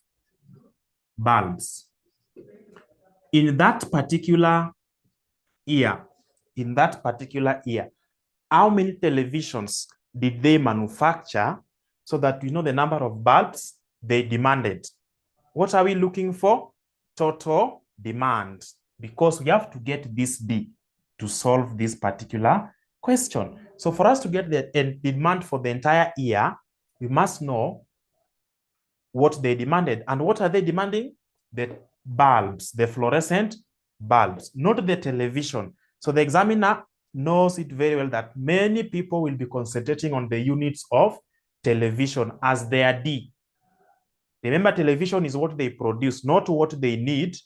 Speaker 1: bulbs. In that particular year, how many televisions did they manufacture so that we know the number of bulbs they demanded? What are we looking for? Total demand, because we have to get this D to solve this particular question. So for us to get the demand for the entire year, we must know what they demanded. And what are they demanding? The bulbs, the fluorescent bulbs, not the television. So the examiner knows it very well that many people will be concentrating on the units of television as their D. Remember, television is what they produce, not what they need,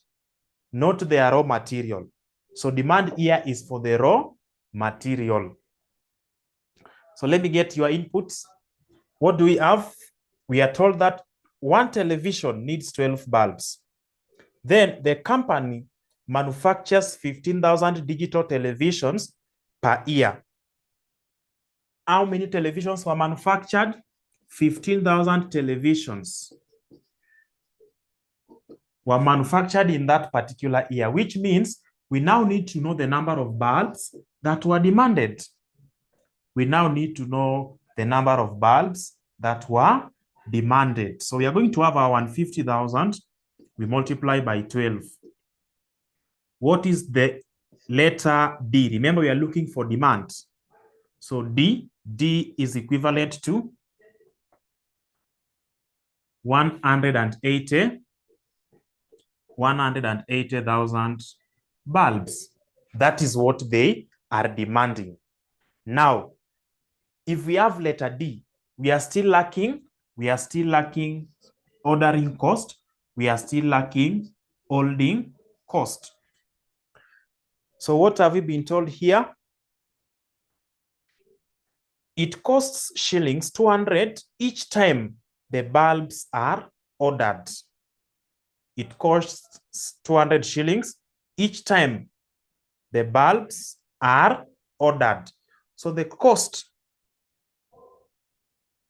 Speaker 1: not their raw material. So demand here is for the raw material. So let me get your inputs. What do we have? We are told that one television needs 12 bulbs. Then the company manufactures 15,000 digital televisions per year. How many televisions were manufactured? 15,000 televisions were manufactured in that particular year, which means we now need to know the number of bulbs that were demanded. We now need to know the number of bulbs that were demanded. So we are going to have our 150,000. We multiply by 12. What is the letter D? Remember, we are looking for demand. So D is equivalent to 180,000 bulbs. That is what they are demanding. Now, if we have letter D, we are still lacking ordering cost. We are still lacking holding cost. So what have we been told here? It costs shillings 200 each time the bulbs are ordered. It costs 200 shillings each time the bulbs are ordered. So the cost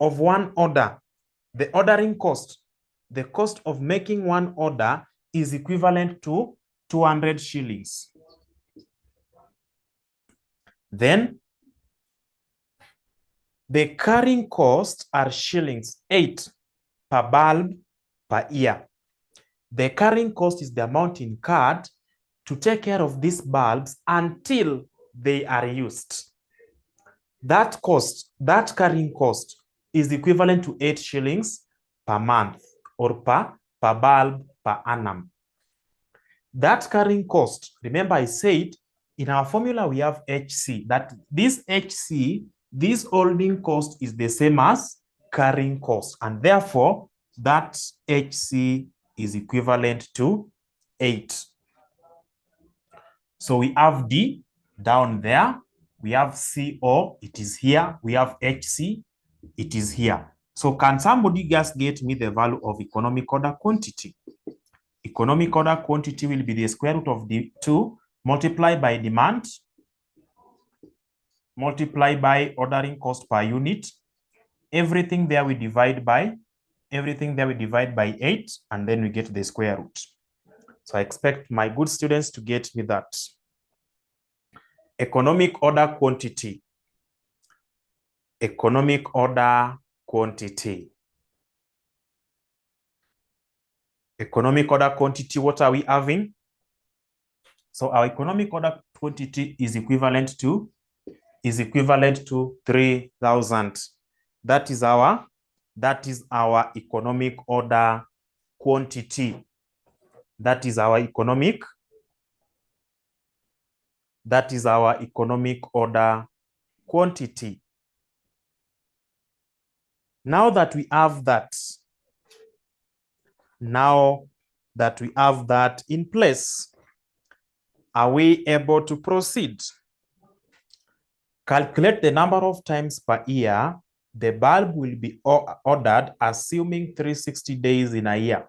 Speaker 1: of one order, the ordering cost, the cost of making one order is equivalent to 200 shillings. Then the carrying costs are shillings 8 per bulb per year. The carrying cost is the amount incurred to take care of these bulbs until they are used. That cost, that carrying cost, is equivalent to 8 shillings per month or per bulb per annum. That carrying cost, remember I said in our formula we have HC, that this HC, this holding cost is the same as carrying cost, and therefore that HC is equivalent to 8. So we have D down there, we have CO, it is here, we have HC, it is here. So can somebody just get me the value of economic order quantity? economic order quantity will be the square root of the 2 multiplied by demand, multiplied by ordering cost per unit. Everything there we divide by 8, and then we get the square root. So I expect my good students to get me that. Economic order quantity. Economic order quantity. Economic order quantity, what are we having? So our economic order quantity is equivalent to 3,000. That is our economic order quantity. That is our economic order quantity. Now that we have that in place, are we able to proceed? Calculate the number of times per year the bulb will be ordered, assuming 360 days in a year.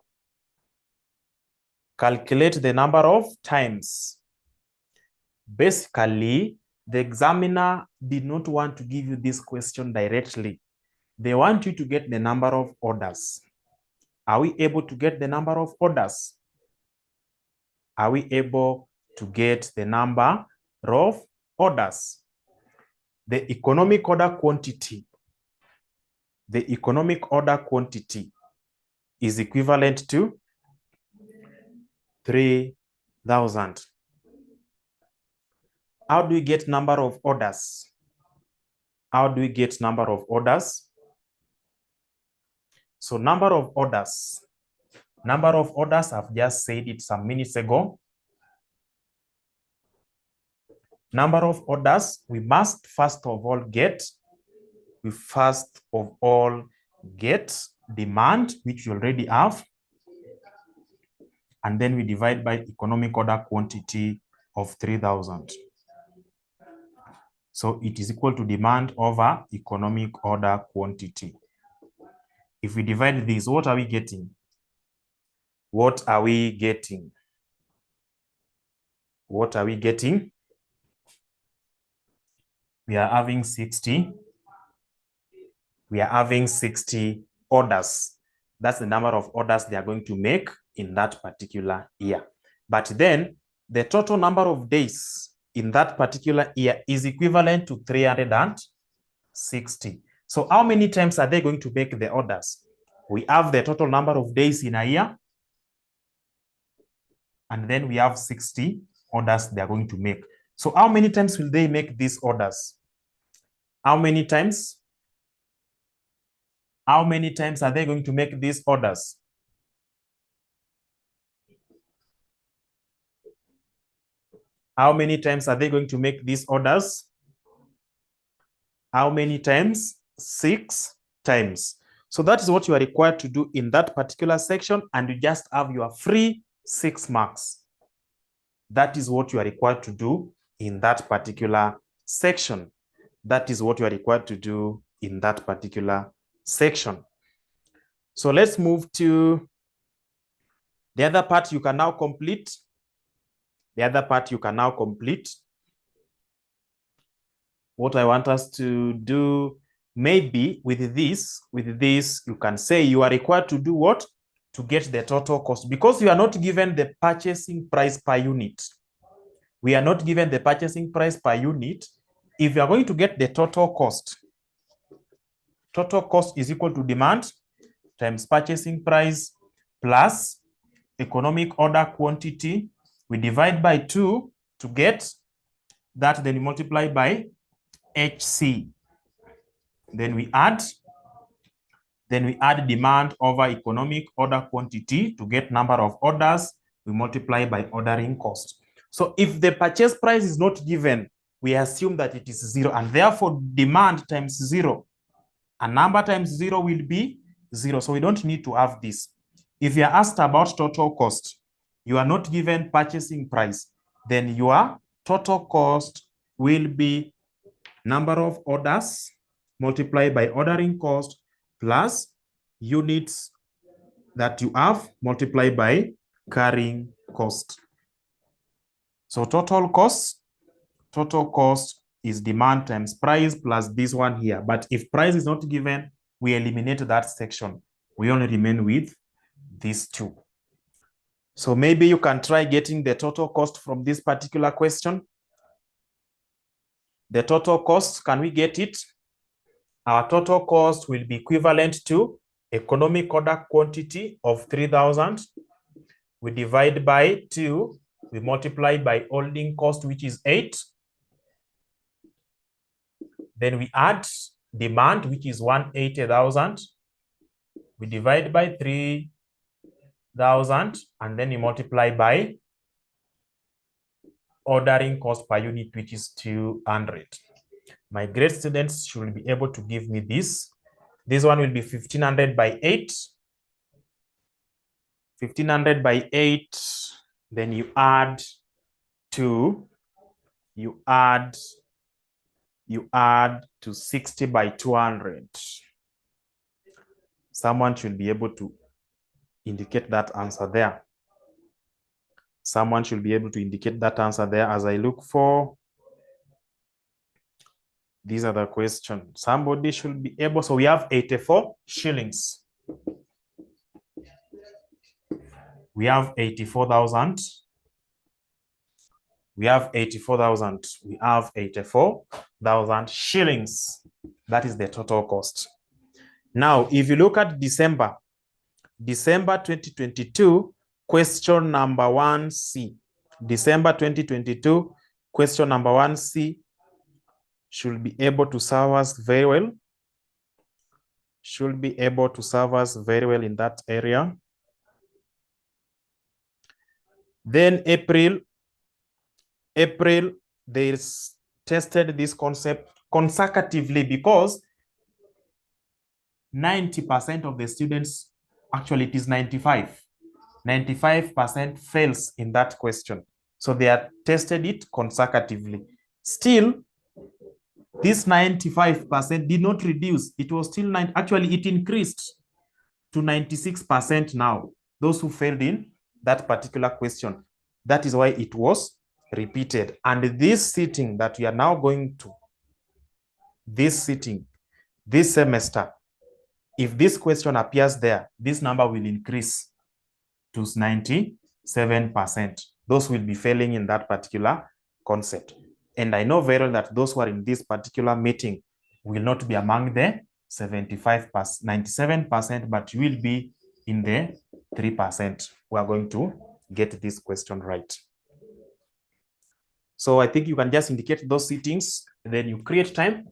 Speaker 1: Calculate the number of times. Basically, the examiner did not want to give you this question directly. They want you to get the number of orders. Are we able to get the number of orders? Are we able to get the number of orders? The economic order quantity. The economic order quantity is equivalent to 3,000. How do we get number of orders? How do we get number of orders? So number of orders. Number of orders, I've just said it some minutes ago. Number of orders, we must first of all get demand, which we already have. And then we divide by economic order quantity of 3,000. So it is equal to demand over economic order quantity. If we divide this, what are we getting? What are we getting? What are we getting? We are having 60. We are having 60 orders. That's the number of orders they are going to make in that particular year. But then the total number of days in that particular year is equivalent to 360. So how many times are they going to make the orders? We have the total number of days in a year, and then we have 60 orders they are going to make. So how many times will they make these orders? How many times? How many times are they going to make these orders? How many times are they going to make these orders? How many times? 6 times. So that is what you are required to do in that particular section, and you just have your free 6 marks. That is what you are required to do in that particular section. That is what you are required to do in that particular section. So let's move to the other part you can now complete. The other part you can now complete. What I want us to do, maybe with this, you can say you are required to do what? To get the total cost, because you are not given the purchasing price per unit. We are not given the purchasing price per unit. If you are going to get the total cost is equal to demand times purchasing price plus economic order quantity. We divide by 2 to get that, then we multiply by HC. Then we add demand over economic order quantity to get number of orders. We multiply by ordering cost. So if the purchase price is not given, we assume that it is 0, and therefore demand times 0. A number times 0 will be 0. So we don't need to have this. If you are asked about total cost, you are not given purchasing price, then your total cost will be number of orders multiplied by ordering cost plus units that you have multiplied by carrying cost. So total cost is demand times price plus this one here. But if price is not given, we eliminate that section. We only remain with these two. So maybe you can try getting the total cost from this particular question. The total cost, can we get it? Our total cost will be equivalent to economic order quantity of 3,000. We divide by 2. We multiply by holding cost, which is 8. Then we add demand, which is 180,000. We divide by 3,000, and then we multiply by ordering cost per unit, which is 200. My grade students should be able to give me this. This one will be 1,500 by 8. 1,500 by 8. Then you add 2. You add to 60 by 200. Someone should be able to indicate that answer there. Someone should be able to indicate that answer there as I look for. These are the questions. Somebody should be able. So we have 84 shillings. We have 84,000. We have 84,000. We have 84,000 shillings. That is the total cost. Now, if you look at December 2022, question number 1C. December 2022, question number 1C should be able to serve us very well. Should be able to serve us very well in that area. Then April, they tested this concept consecutively because 90% of the students, actually it is 95% fails in that question. So they are tested it consecutively. Still, this 95% did not reduce. It was still 9. Actually, it increased to 96% now. Those who failed in that particular question. That is why it was repeated. And this sitting that we are now going to, this semester, if this question appears there, this number will increase to 97%. Those will be failing in that particular concept. And I know very well that those who are in this particular meeting will not be among the 97%, but will be in the 3%. We are going to get this question right. So I think you can just indicate those sittings, then you create time.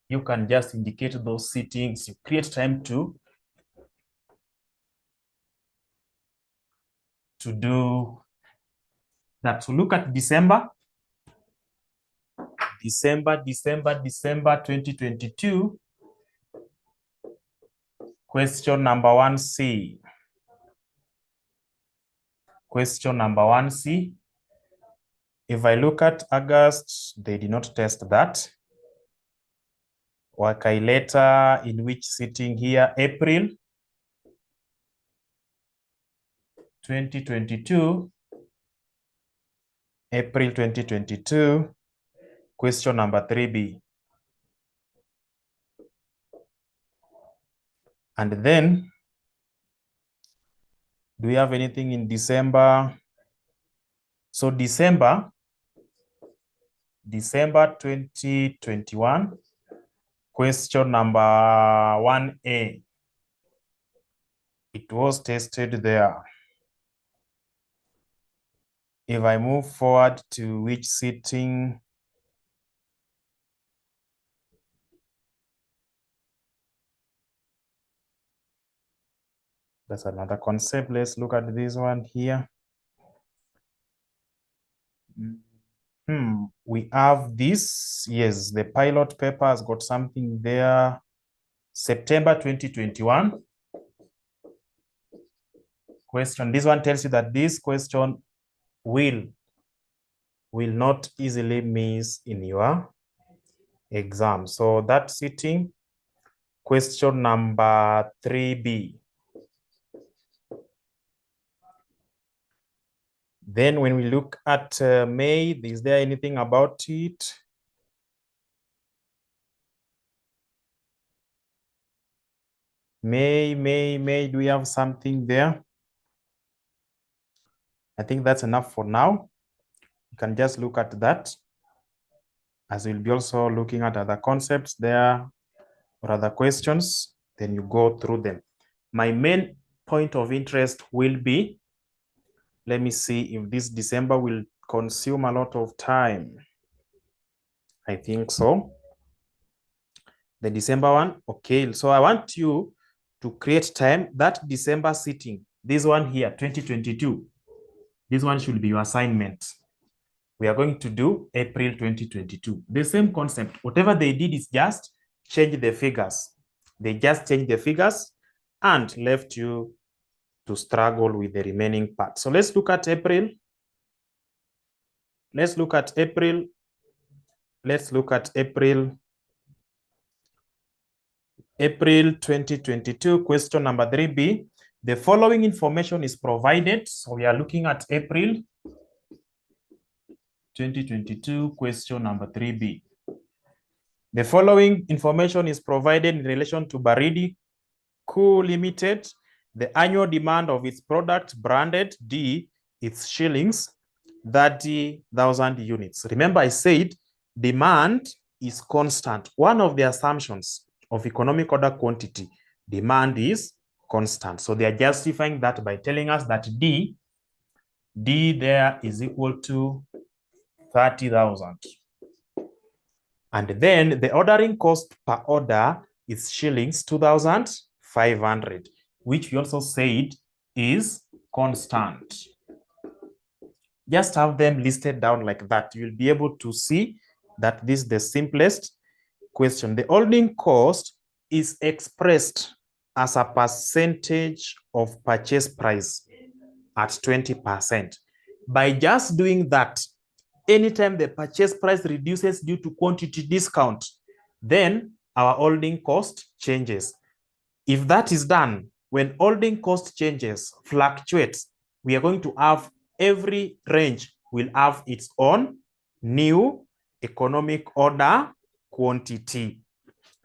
Speaker 1: You can just indicate those sittings, you create time to do that. So look at December 2022. Question number 1C. Question number 1C. If I look at August, they did not test that. Okay, later in which sitting here? April 2022. April 2022. Question number 3B. And then, do we have anything in December? So December 2021, question number 1A. It was tested there. If I move forward to which sitting? That's another concept. Let's look at this one here. We have this. Yes, the pilot paper has got something there. September 2021. Question. This one tells you that this question will not easily miss in your exam. So that sitting, question number 3B. Then when we look at May, is there anything about it? May, do we have something there? I think that's enough for now. You can just look at that, as we'll be also looking at other concepts there or other questions, then you go through them. My main point of interest will be, let me see if this December will consume a lot of time. I think so. The December one, okay. So I want you to create time, that December sitting, this one here, 2022. This one should be your assignment. We are going to do April 2022. The same concept. Whatever they did is just change the figures. They just changed the figures and left you to struggle with the remaining part. So let's look at April. Let's look at April. Let's look at April. April 2022, question number 3B. The following information is provided. So we are looking at April 2022, question number 3B. The following information is provided in relation to Baridi Co. Limited. The annual demand of its product branded D, its shillings, 30,000 units. Remember I said demand is constant. One of the assumptions of economic order quantity, demand is constant. So they are justifying that by telling us that D there is equal to 30,000. And then the ordering cost per order is shillings 2,500, which we also said is constant. Just have them listed down like that. You'll be able to see that this is the simplest question. The holding cost is expressed as a percentage of purchase price at 20%. By just doing that, anytime the purchase price reduces due to quantity discount, then our holding cost changes. If that is done, when holding cost changes, fluctuates, we are going to have every range will have its own new economic order quantity.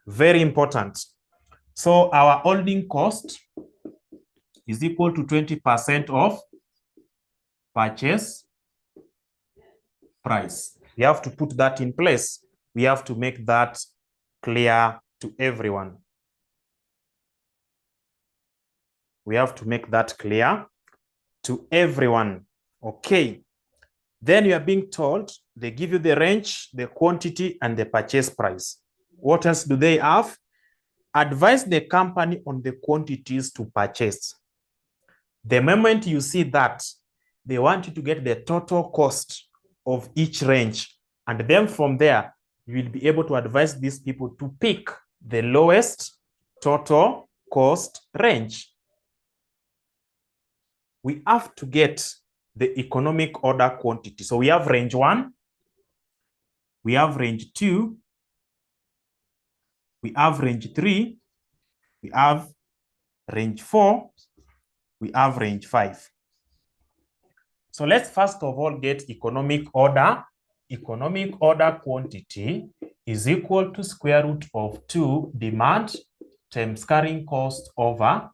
Speaker 1: Very important. So our holding cost is equal to 20% of purchase price. We have to put that in place. We have to make that clear to everyone. We have to make that clear to everyone. Okay. Then you are being told, they give you the range, the quantity, and the purchase price. What else do they have? Advise the company on the quantities to purchase. The moment you see that, they want you to get the total cost of each range. And then from there, you will be able to advise these people to pick the lowest total cost range. We have to get the economic order quantity. So we have range 1, we have range 2, we have range 3, we have range 4, we have range 5. So let's first of all get economic order. Economic order quantity is equal to square root of 2 demand times carrying cost over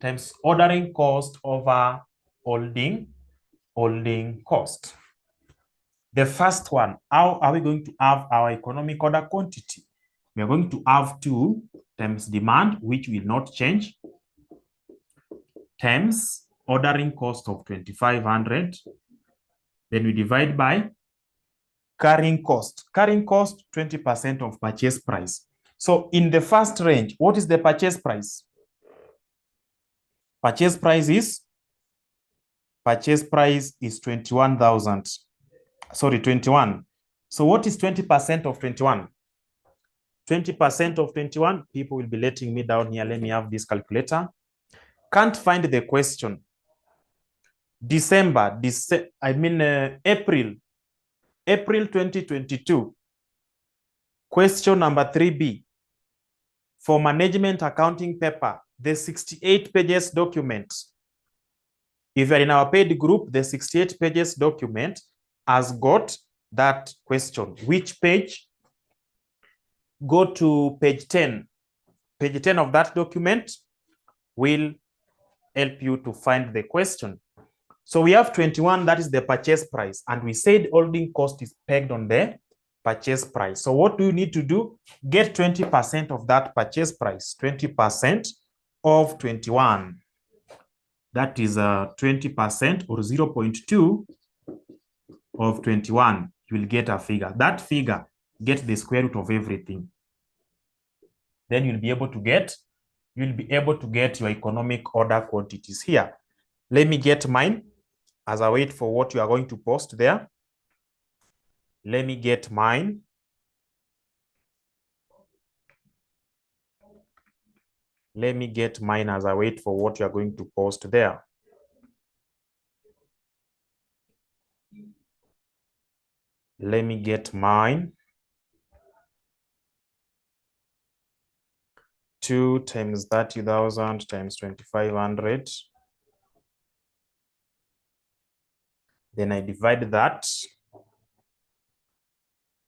Speaker 1: times ordering cost over holding cost. The first one, how are we going to have our economic order quantity? We are going to have 2 times demand, which will not change, times ordering cost of 2,500. Then we divide by carrying cost. Carrying cost, 20% of purchase price. So in the first range, what is the purchase price? Purchase price is 21,000. Sorry, 21. So what is 20% of 21? 20% of 21, people will be letting me down here. Let me have this calculator. Can't find the question. April 2022. Question number 3B. For management accounting paper, the 68 pages document. If you're in our paid group, the 68 pages document has got that question. Which page? Go to page 10. Page 10 of that document will help you to find the question. So we have 21, that is the purchase price. And we said holding cost is pegged on the purchase price. So what do you need to do? Get 20% of that purchase price, 20% of 21. That is 20% or 0.2 of 21. You will get a figure. That figure, get the square root of everything. Then you'll be able to get your economic order quantities here. Let me get mine as I wait for what you are going to post there. Let me get mine. Let me get mine as I wait for what you are going to post there. Let me get mine. 2 times 30,000 times 2,500. Then I divide that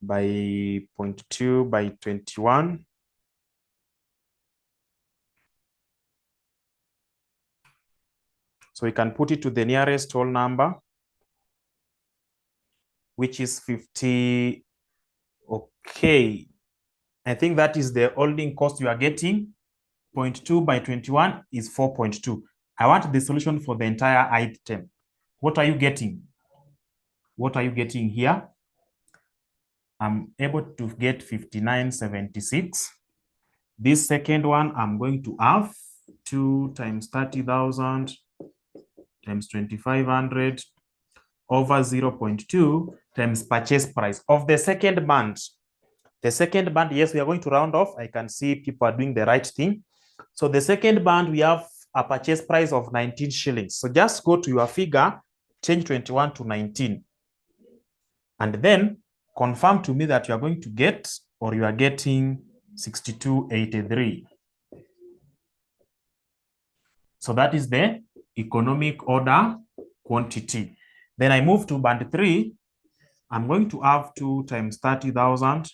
Speaker 1: by 0.2 by 21. So we can put it to the nearest whole number, which is 50. Okay. I think that is the holding cost you are getting. 0.2 by 21 is 4.2. I want the solution for the entire item. What are you getting? What are you getting here? I'm able to get 5976. This second one, I'm going to have 2 times 30,000 times 2,500 over 0.2 times purchase price of the second band. The second band, yes, we are going to round off. I can see people are doing the right thing. So the second band, we have a purchase price of 19 shillings. So just go to your figure, change 21 to 19. And then confirm to me that you are going to get, or you are getting 62.83. So that is the economic order quantity. Then I move to band 3. I'm going to have 2 times 30,000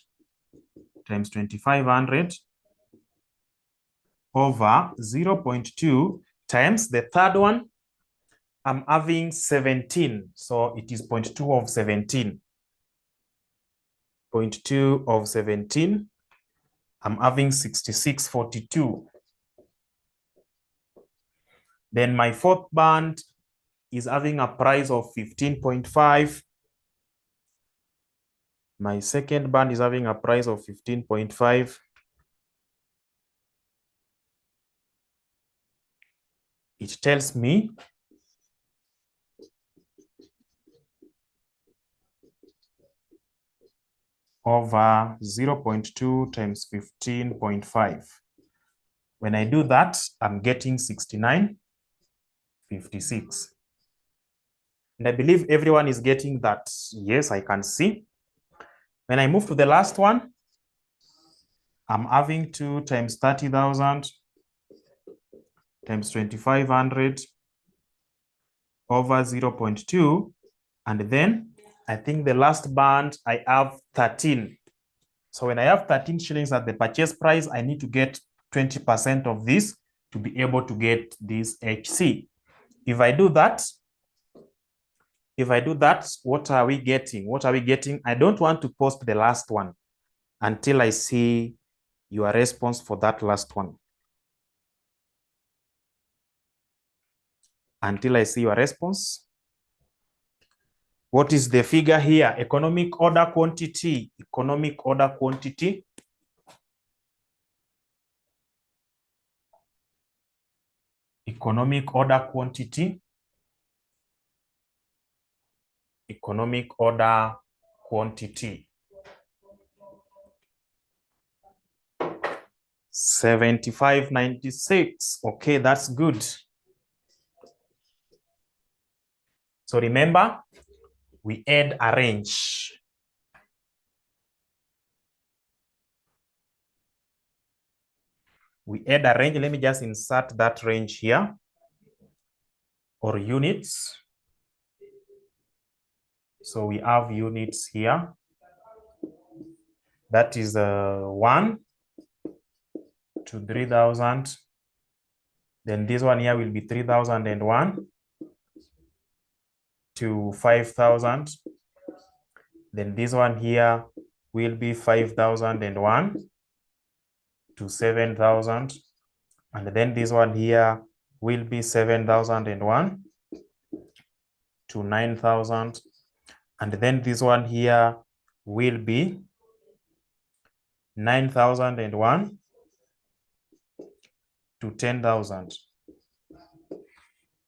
Speaker 1: times 2,500 over 0.2 times the third one. I'm having 17. So it is 0.2 of 17. 0.2 of 17. I'm having 66.42. Then my fourth band is having a price of 15.5. My second band is having a price of 15.5. It tells me over 0.2 times 15.5. When I do that, I'm getting 69.56. And I believe everyone is getting that. Yes, I can see. When I move to the last one, I'm having 2 times 30,000 times 2,500 over 0.2. And then I think the last band, I have 13. So when I have 13 shillings at the purchase price, I need to get 20% of this to be able to get this HC. If I do that, what are we getting? What are we getting? I don't want to post the last one until I see your response for that last one. Until I see your response. What is the figure here? Economic order quantity. Economic order quantity. Economic order quantity. Economic order quantity. 75.96. Okay, that's good. So remember, we add a range. We add a range. Let me just insert that range here. or units. So we have units here. That is 1 to 3,000. Then this one here will be 3,001 to 5,000. Then this one here will be 5,001 to 7,000. And then this one here will be 7,001 to 9,000. And then this one here will be 9,001 to 10,000.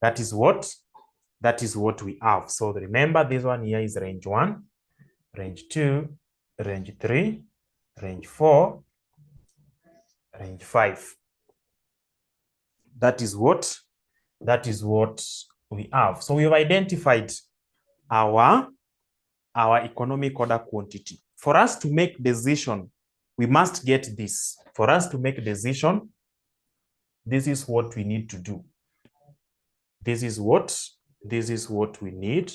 Speaker 1: That is what we have. So remember, this one here is range 1, range 2, range 3, range 4, range 5. That is what we have. So we have identified our economic order quantity. For us to make decision, we must get this. For us to make decision, this is what we need to do. This is what we need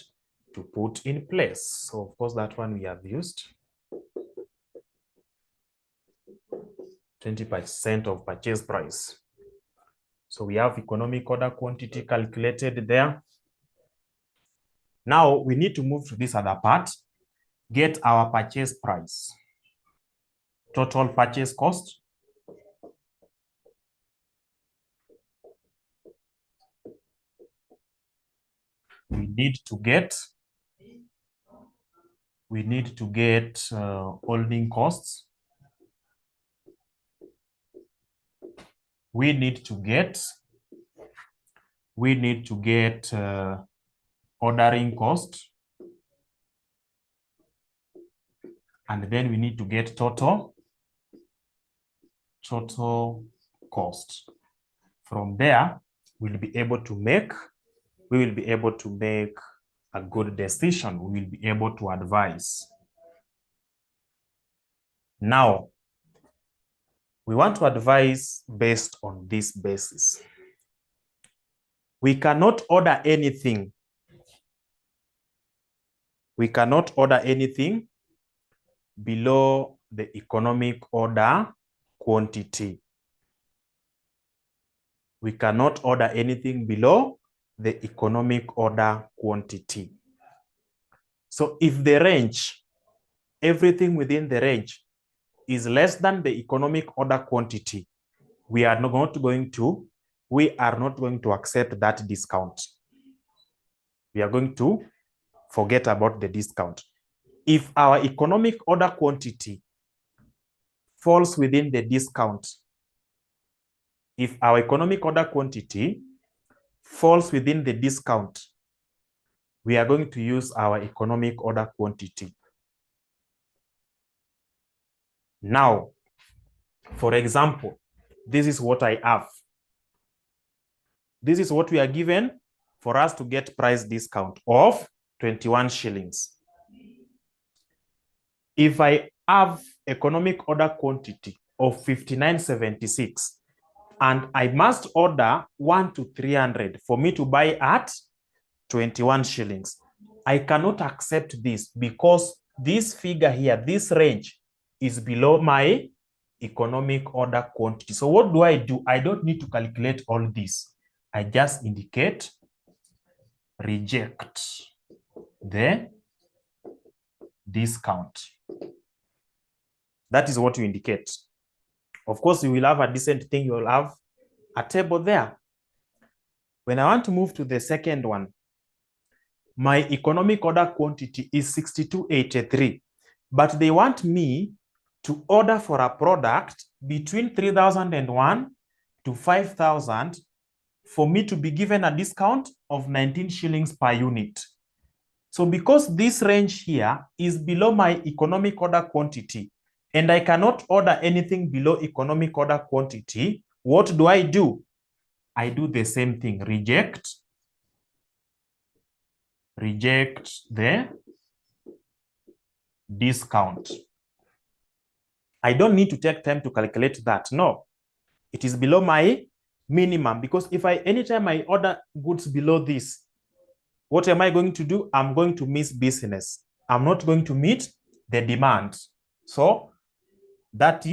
Speaker 1: to put in place. So of course that one we have used. 20% of purchase price. So we have economic order quantity calculated there. Now we need to move to this other part, get our purchase price. Total purchase cost. We need to get holding costs. We need to get ordering cost. And then we need to get total cost. From there, we will be able to make a good decision. We will be able to advise. Now, we want to advise based on this basis. We cannot order anything. We cannot order anything below the economic order quantity. We cannot order anything below the economic order quantity. So if the range, everything within the range is less than the economic order quantity, we are not going to accept that discount. We are going to forget about the discount. If our economic order quantity falls within the discount, if our economic order quantity falls within the discount, we are going to use our economic order quantity. Now, for example, this is what I have. This is what we are given for us to get price discount of 21 shillings. If I have economic order quantity of 59.76 and I must order 1 to 300 for me to buy at 21 shillings, I cannot accept this because this figure here, this range is below my economic order quantity. So what do? I don't need to calculate all this. I just indicate reject the discount. That is what you indicate. Of course, you will have a decent thing. You will have a table there. When I want to move to the second one, my economic order quantity is 62.83, but they want me to order for a product between 3,001 to 5,000 for me to be given a discount of 19 shillings per unit. So because this range here is below my economic order quantity and I cannot order anything below economic order quantity, what do? I do the same thing, reject the discount. I don't need to take time to calculate that. No, it is below my minimum, because if anytime I order goods below this, what am I going to do? I'm going to miss business. I'm not going to meet the demand. So that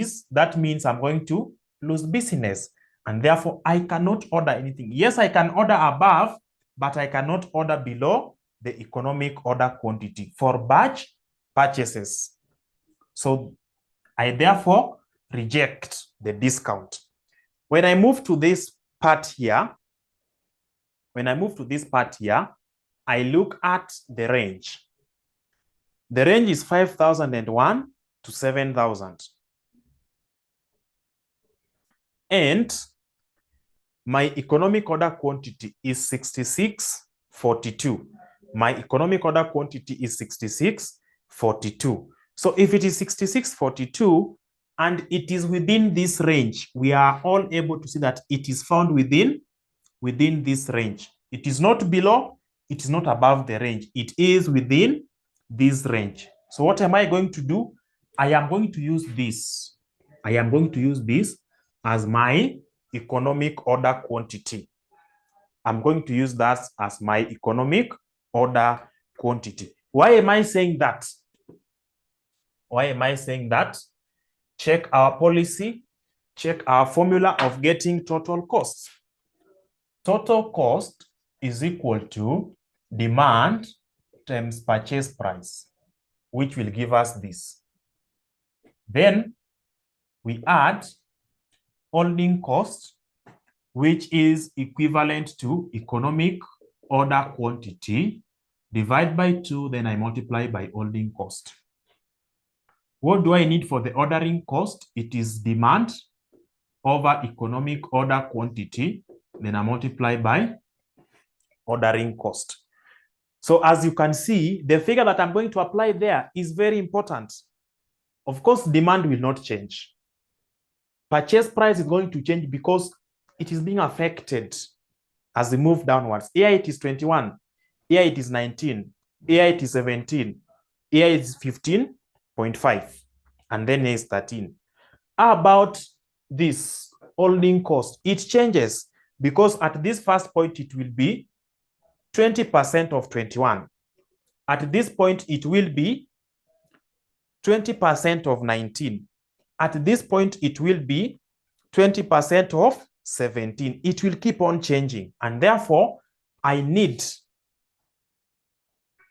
Speaker 1: means I'm going to lose business. And therefore, I cannot order anything. Yes, I can order above, but I cannot order below the economic order quantity for batch purchases. So I therefore reject the discount. When I move to this part here, I look at the range. The range is 5,001 to 7,000. And my economic order quantity is 6642. My economic order quantity is 6642. So if it is 6642 and it is within this range, we are all able to see that it is found within this range. It is not below, it is not above the range. It is within this range. So what am I going to do? I am going to use this. I am going to use this as my economic order quantity. I'm going to use that as my economic order quantity. Why am I saying that? Why am I saying that? Check our policy, check our formula of getting total costs. Total cost is equal to demand times purchase price, which will give us this. Then we add holding cost, which is equivalent to economic order quantity, divide by 2, then I multiply by holding cost. What do I need for the ordering cost? It is demand over economic order quantity, then I multiply by ordering cost. So as you can see, the figure that I'm going to apply there is very important. Of course, demand will not change. Purchase price is going to change because it is being affected as we move downwards. Here it is 21, here it is 19, here it is 17, here it is 15.5, and then here is 13. How about this holding cost? It changes because at this first point it will be 20% of 21. At this point it will be 20% of 19. At this point it will be 20% of 17. It will keep on changing, and therefore I need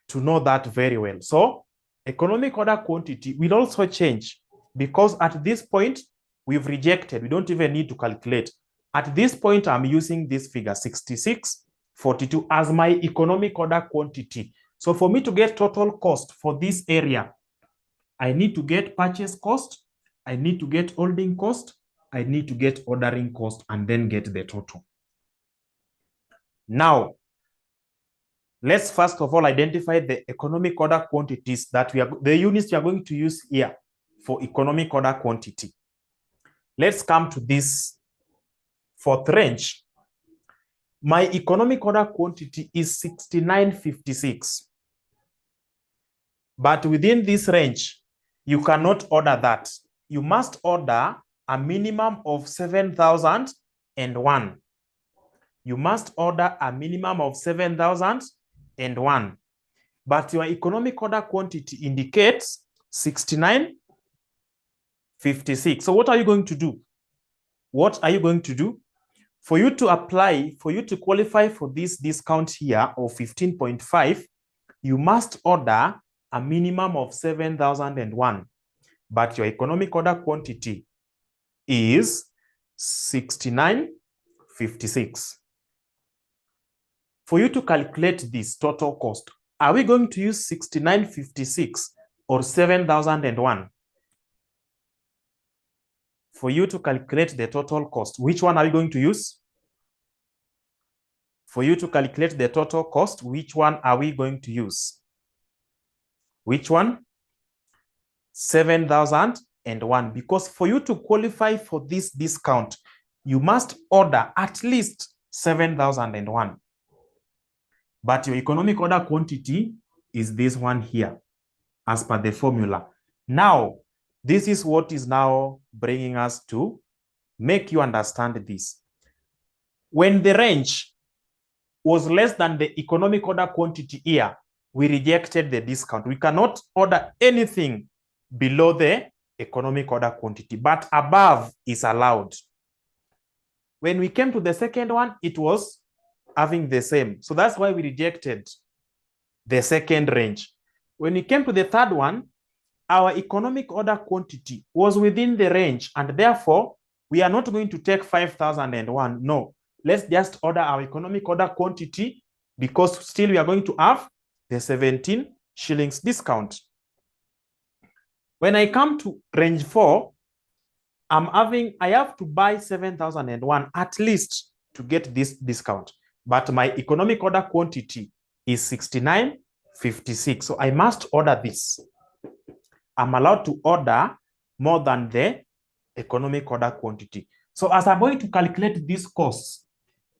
Speaker 1: to know that very well. So economic order quantity will also change because at this point we've rejected. We don't even need to calculate. At this point, I'm using this figure 6642 as my economic order quantity. So for me to get total cost for this area, I need to get purchase cost, I need to get holding cost, I need to get ordering cost, and then get the total. Now, let's first of all identify the economic order quantities that the units we are going to use here for economic order quantity. Let's come to this fourth range. My economic order quantity is 6956. But within this range, you cannot order that. You must order a minimum of 7,001. You must order a minimum of 7,001. But your economic order quantity indicates 6956. So what are you going to do? What are you going to do? For you to apply, for you to qualify for this discount here of 15.5, you must order a minimum of 7,001. But your economic order quantity is 6956. For you to calculate this total cost, are we going to use 6956 or 7,001? For you to calculate the total cost, which one are you going to use? For you to calculate the total cost, which one are we going to use? Which one? 7,001. Because for you to qualify for this discount, you must order at least 7,001. But your economic order quantity is this one here, as per the formula. Now, this is what is now bringing us to make you understand this. When the range was less than the economic order quantity here, we rejected the discount. We cannot order anything below the economic order quantity, but above is allowed. When we came to the second one, it was having the same. So that's why we rejected the second range. When we came to the third one, our economic order quantity was within the range, and therefore we are not going to take 5,001. No, let's just order our economic order quantity, because still we are going to have the 17 shillings discount. When I come to range 4, I have to buy 7,001 at least to get this discount, but my economic order quantity is 69.56. So I must order this. I'm allowed to order more than the economic order quantity. So as I'm going to calculate these costs,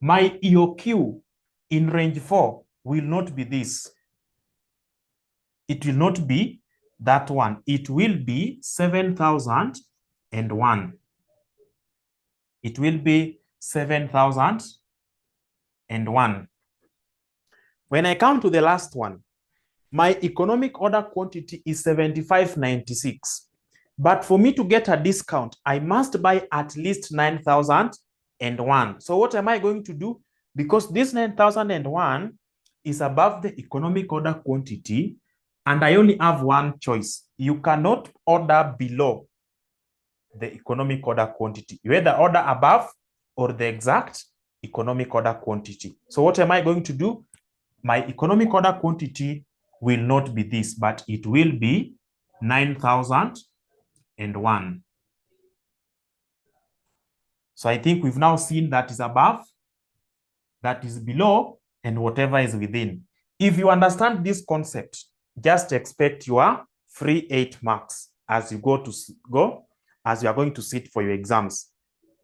Speaker 1: my EOQ in range 4 will not be this. It will not be that one. It will be 7,001. It will be 7,001. When I come to the last one, my economic order quantity is 75.96. But for me to get a discount, I must buy at least 9,001. So what am I going to do? Because this 9,001 is above the economic order quantity, and I only have one choice. You cannot order below the economic order quantity. You either order above or the exact economic order quantity. So what am I going to do? My economic order quantity will not be this, but it will be 9,001. So I think we've now seen that is above, that is below, and whatever is within. If you understand this concept, just expect your free 8 marks as you as you are going to sit for your exams.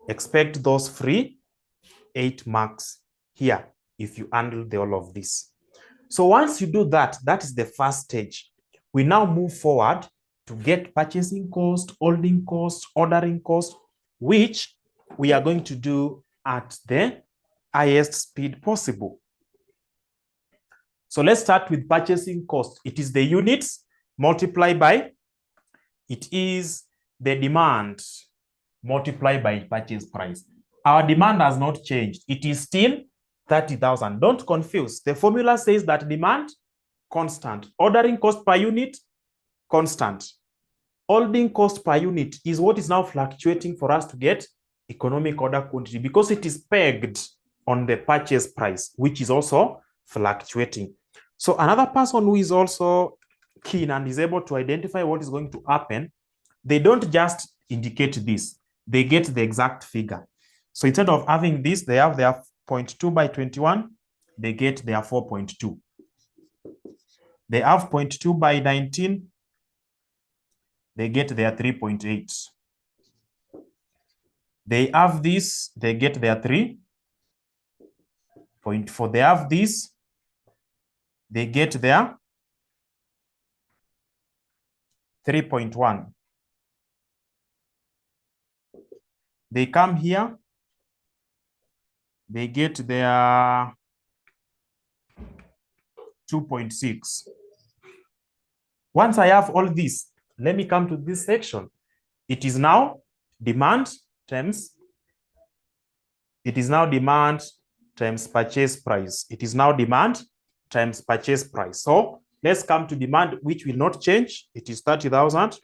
Speaker 1: Expect those free 8 marks here if you handle all of this. So once you do that, that is the first stage. We now move forward to get purchasing cost, holding cost, ordering cost, which we are going to do at the highest speed possible. So let's start with purchasing cost. It is the units multiplied by, it is the demand multiplied by purchase price. Our demand has not changed. It is still 30,000. Don't confuse. The formula says that demand, constant. Ordering cost per unit, constant. Holding cost per unit is what is now fluctuating for us to get economic order quantity, because it is pegged on the purchase price, which is also fluctuating. So another person who is also keen and is able to identify what is going to happen, they don't just indicate this, they get the exact figure. So instead of having this, they have their 0.2 by 21, they get their 4.2. They have 0.2 by 19, they get their 3.8. They have this, they get their 3.4. They have this, they get their 3.1. They come here, they get their 2.6. Once I have all this, let me come to this section. It is now demand times, it is now demand times purchase price. It is now demand times purchase price. So let's come to demand, which will not change. It is 30,000.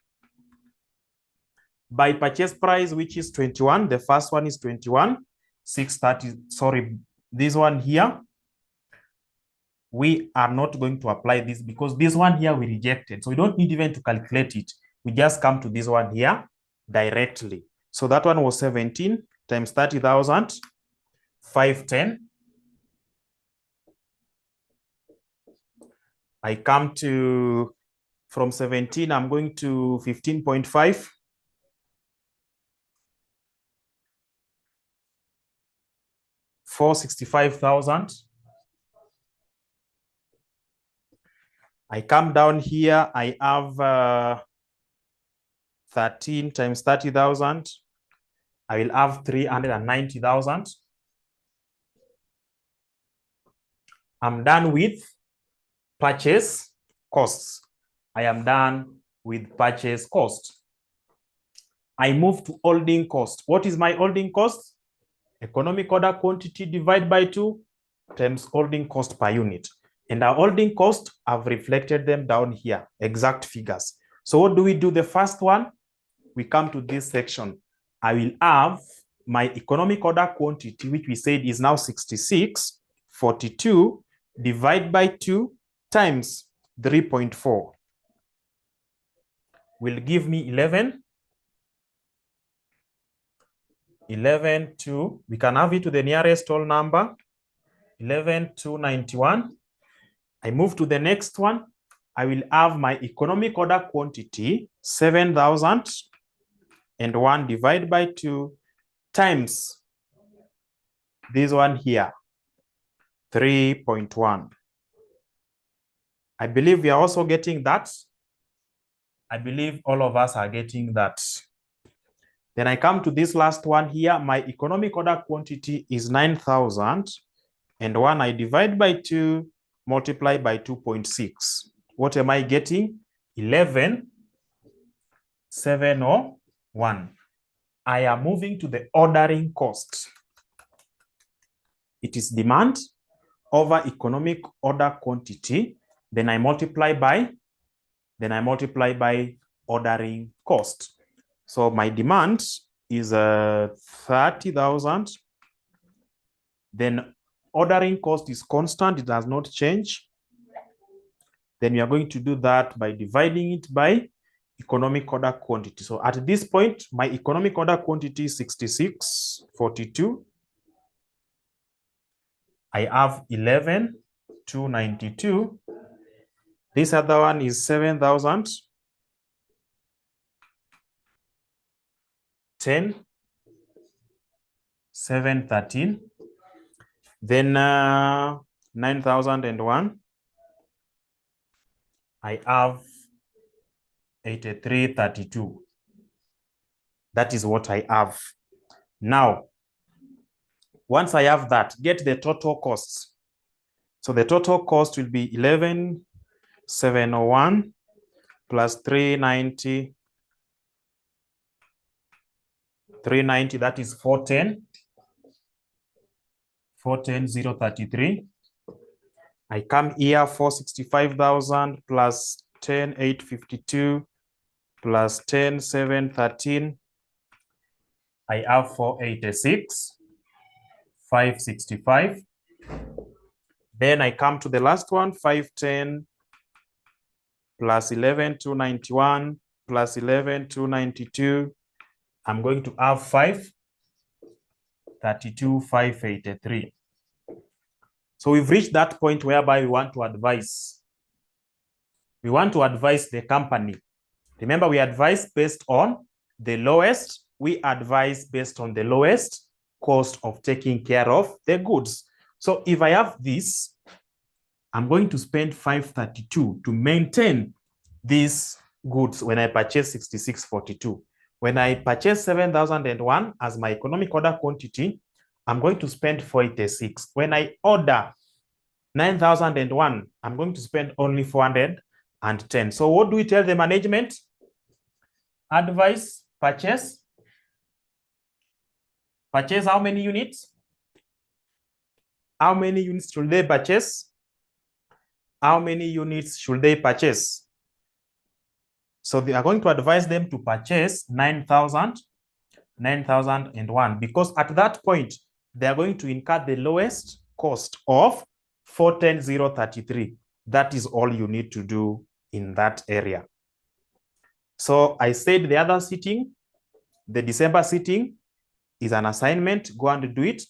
Speaker 1: By purchase price, which is 21. The first one is 21. 630. Sorry, this one here, we are not going to apply this because this one here we rejected. So we don't need even to calculate it. We just come to this one here directly. So that one was 17 times 30,000, 510. I come to, from 17, I'm going to 15.5. $465,000. I come down here, I have 13 times 30,000. I will have 390,000. I'm done with purchase costs. I am done with purchase cost. I move to holding cost. What is my holding cost? Economic order quantity divided by 2 times holding cost per unit. And our holding cost, I've reflected them down here, exact figures. So what do we do? The first one, we come to this section. I will have my economic order quantity, which we said is now 66.42 divided by 2 times 3.4 will give me 11,2. We can have it to the nearest whole number, 11,291. I move to the next one. I will have my economic order quantity, 7,001 divided by 2 times this one here, 3.1. I believe we are also getting that. I believe all of us are getting that. Then I come to this last one here. My economic order quantity is 9,001. I divide by 2, multiply by 2.6. What am I getting? 11,701. I am moving to the ordering cost. It is demand over economic order quantity. Then I multiply by ordering cost. So my demand is 30,000. Then ordering cost is constant. It does not change. Then we are going to do that by dividing it by economic order quantity. So at this point, my economic order quantity is 66.42. I have 11,292. This other one is 7,000. 10, 713. Then 9,001. I have 83.32. That is what I have. Now, once I have that, get the total costs. So the total cost will be 11,701 plus 390. 390, that is 410. 410,033. I come here, 465,000 plus 10,852 plus 10,713. I have 486,565. Then I come to the last one, 510 plus 11,291 plus 11,292. I'm going to have 532,583. So we've reached that point whereby we want to advise. We want to advise the company. Remember, we advise based on the lowest. We advise based on the lowest cost of taking care of the goods. So if I have this, I'm going to spend 532 to maintain these goods when I purchase 66.42. When I purchase 7,001 as my economic order quantity, I'm going to spend 486. When I order 9,001, I'm going to spend only 410. So what do we tell the management? Advise, purchase. Purchase how many units? How many units should they purchase? How many units should they purchase? So they are going to advise them to purchase 9,001 because at that point, they are going to incur the lowest cost of 410,033. That is all you need to do in that area. So I said the other sitting, the December sitting is an assignment. Go and do it.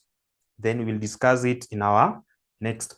Speaker 1: Then we will discuss it in our next class.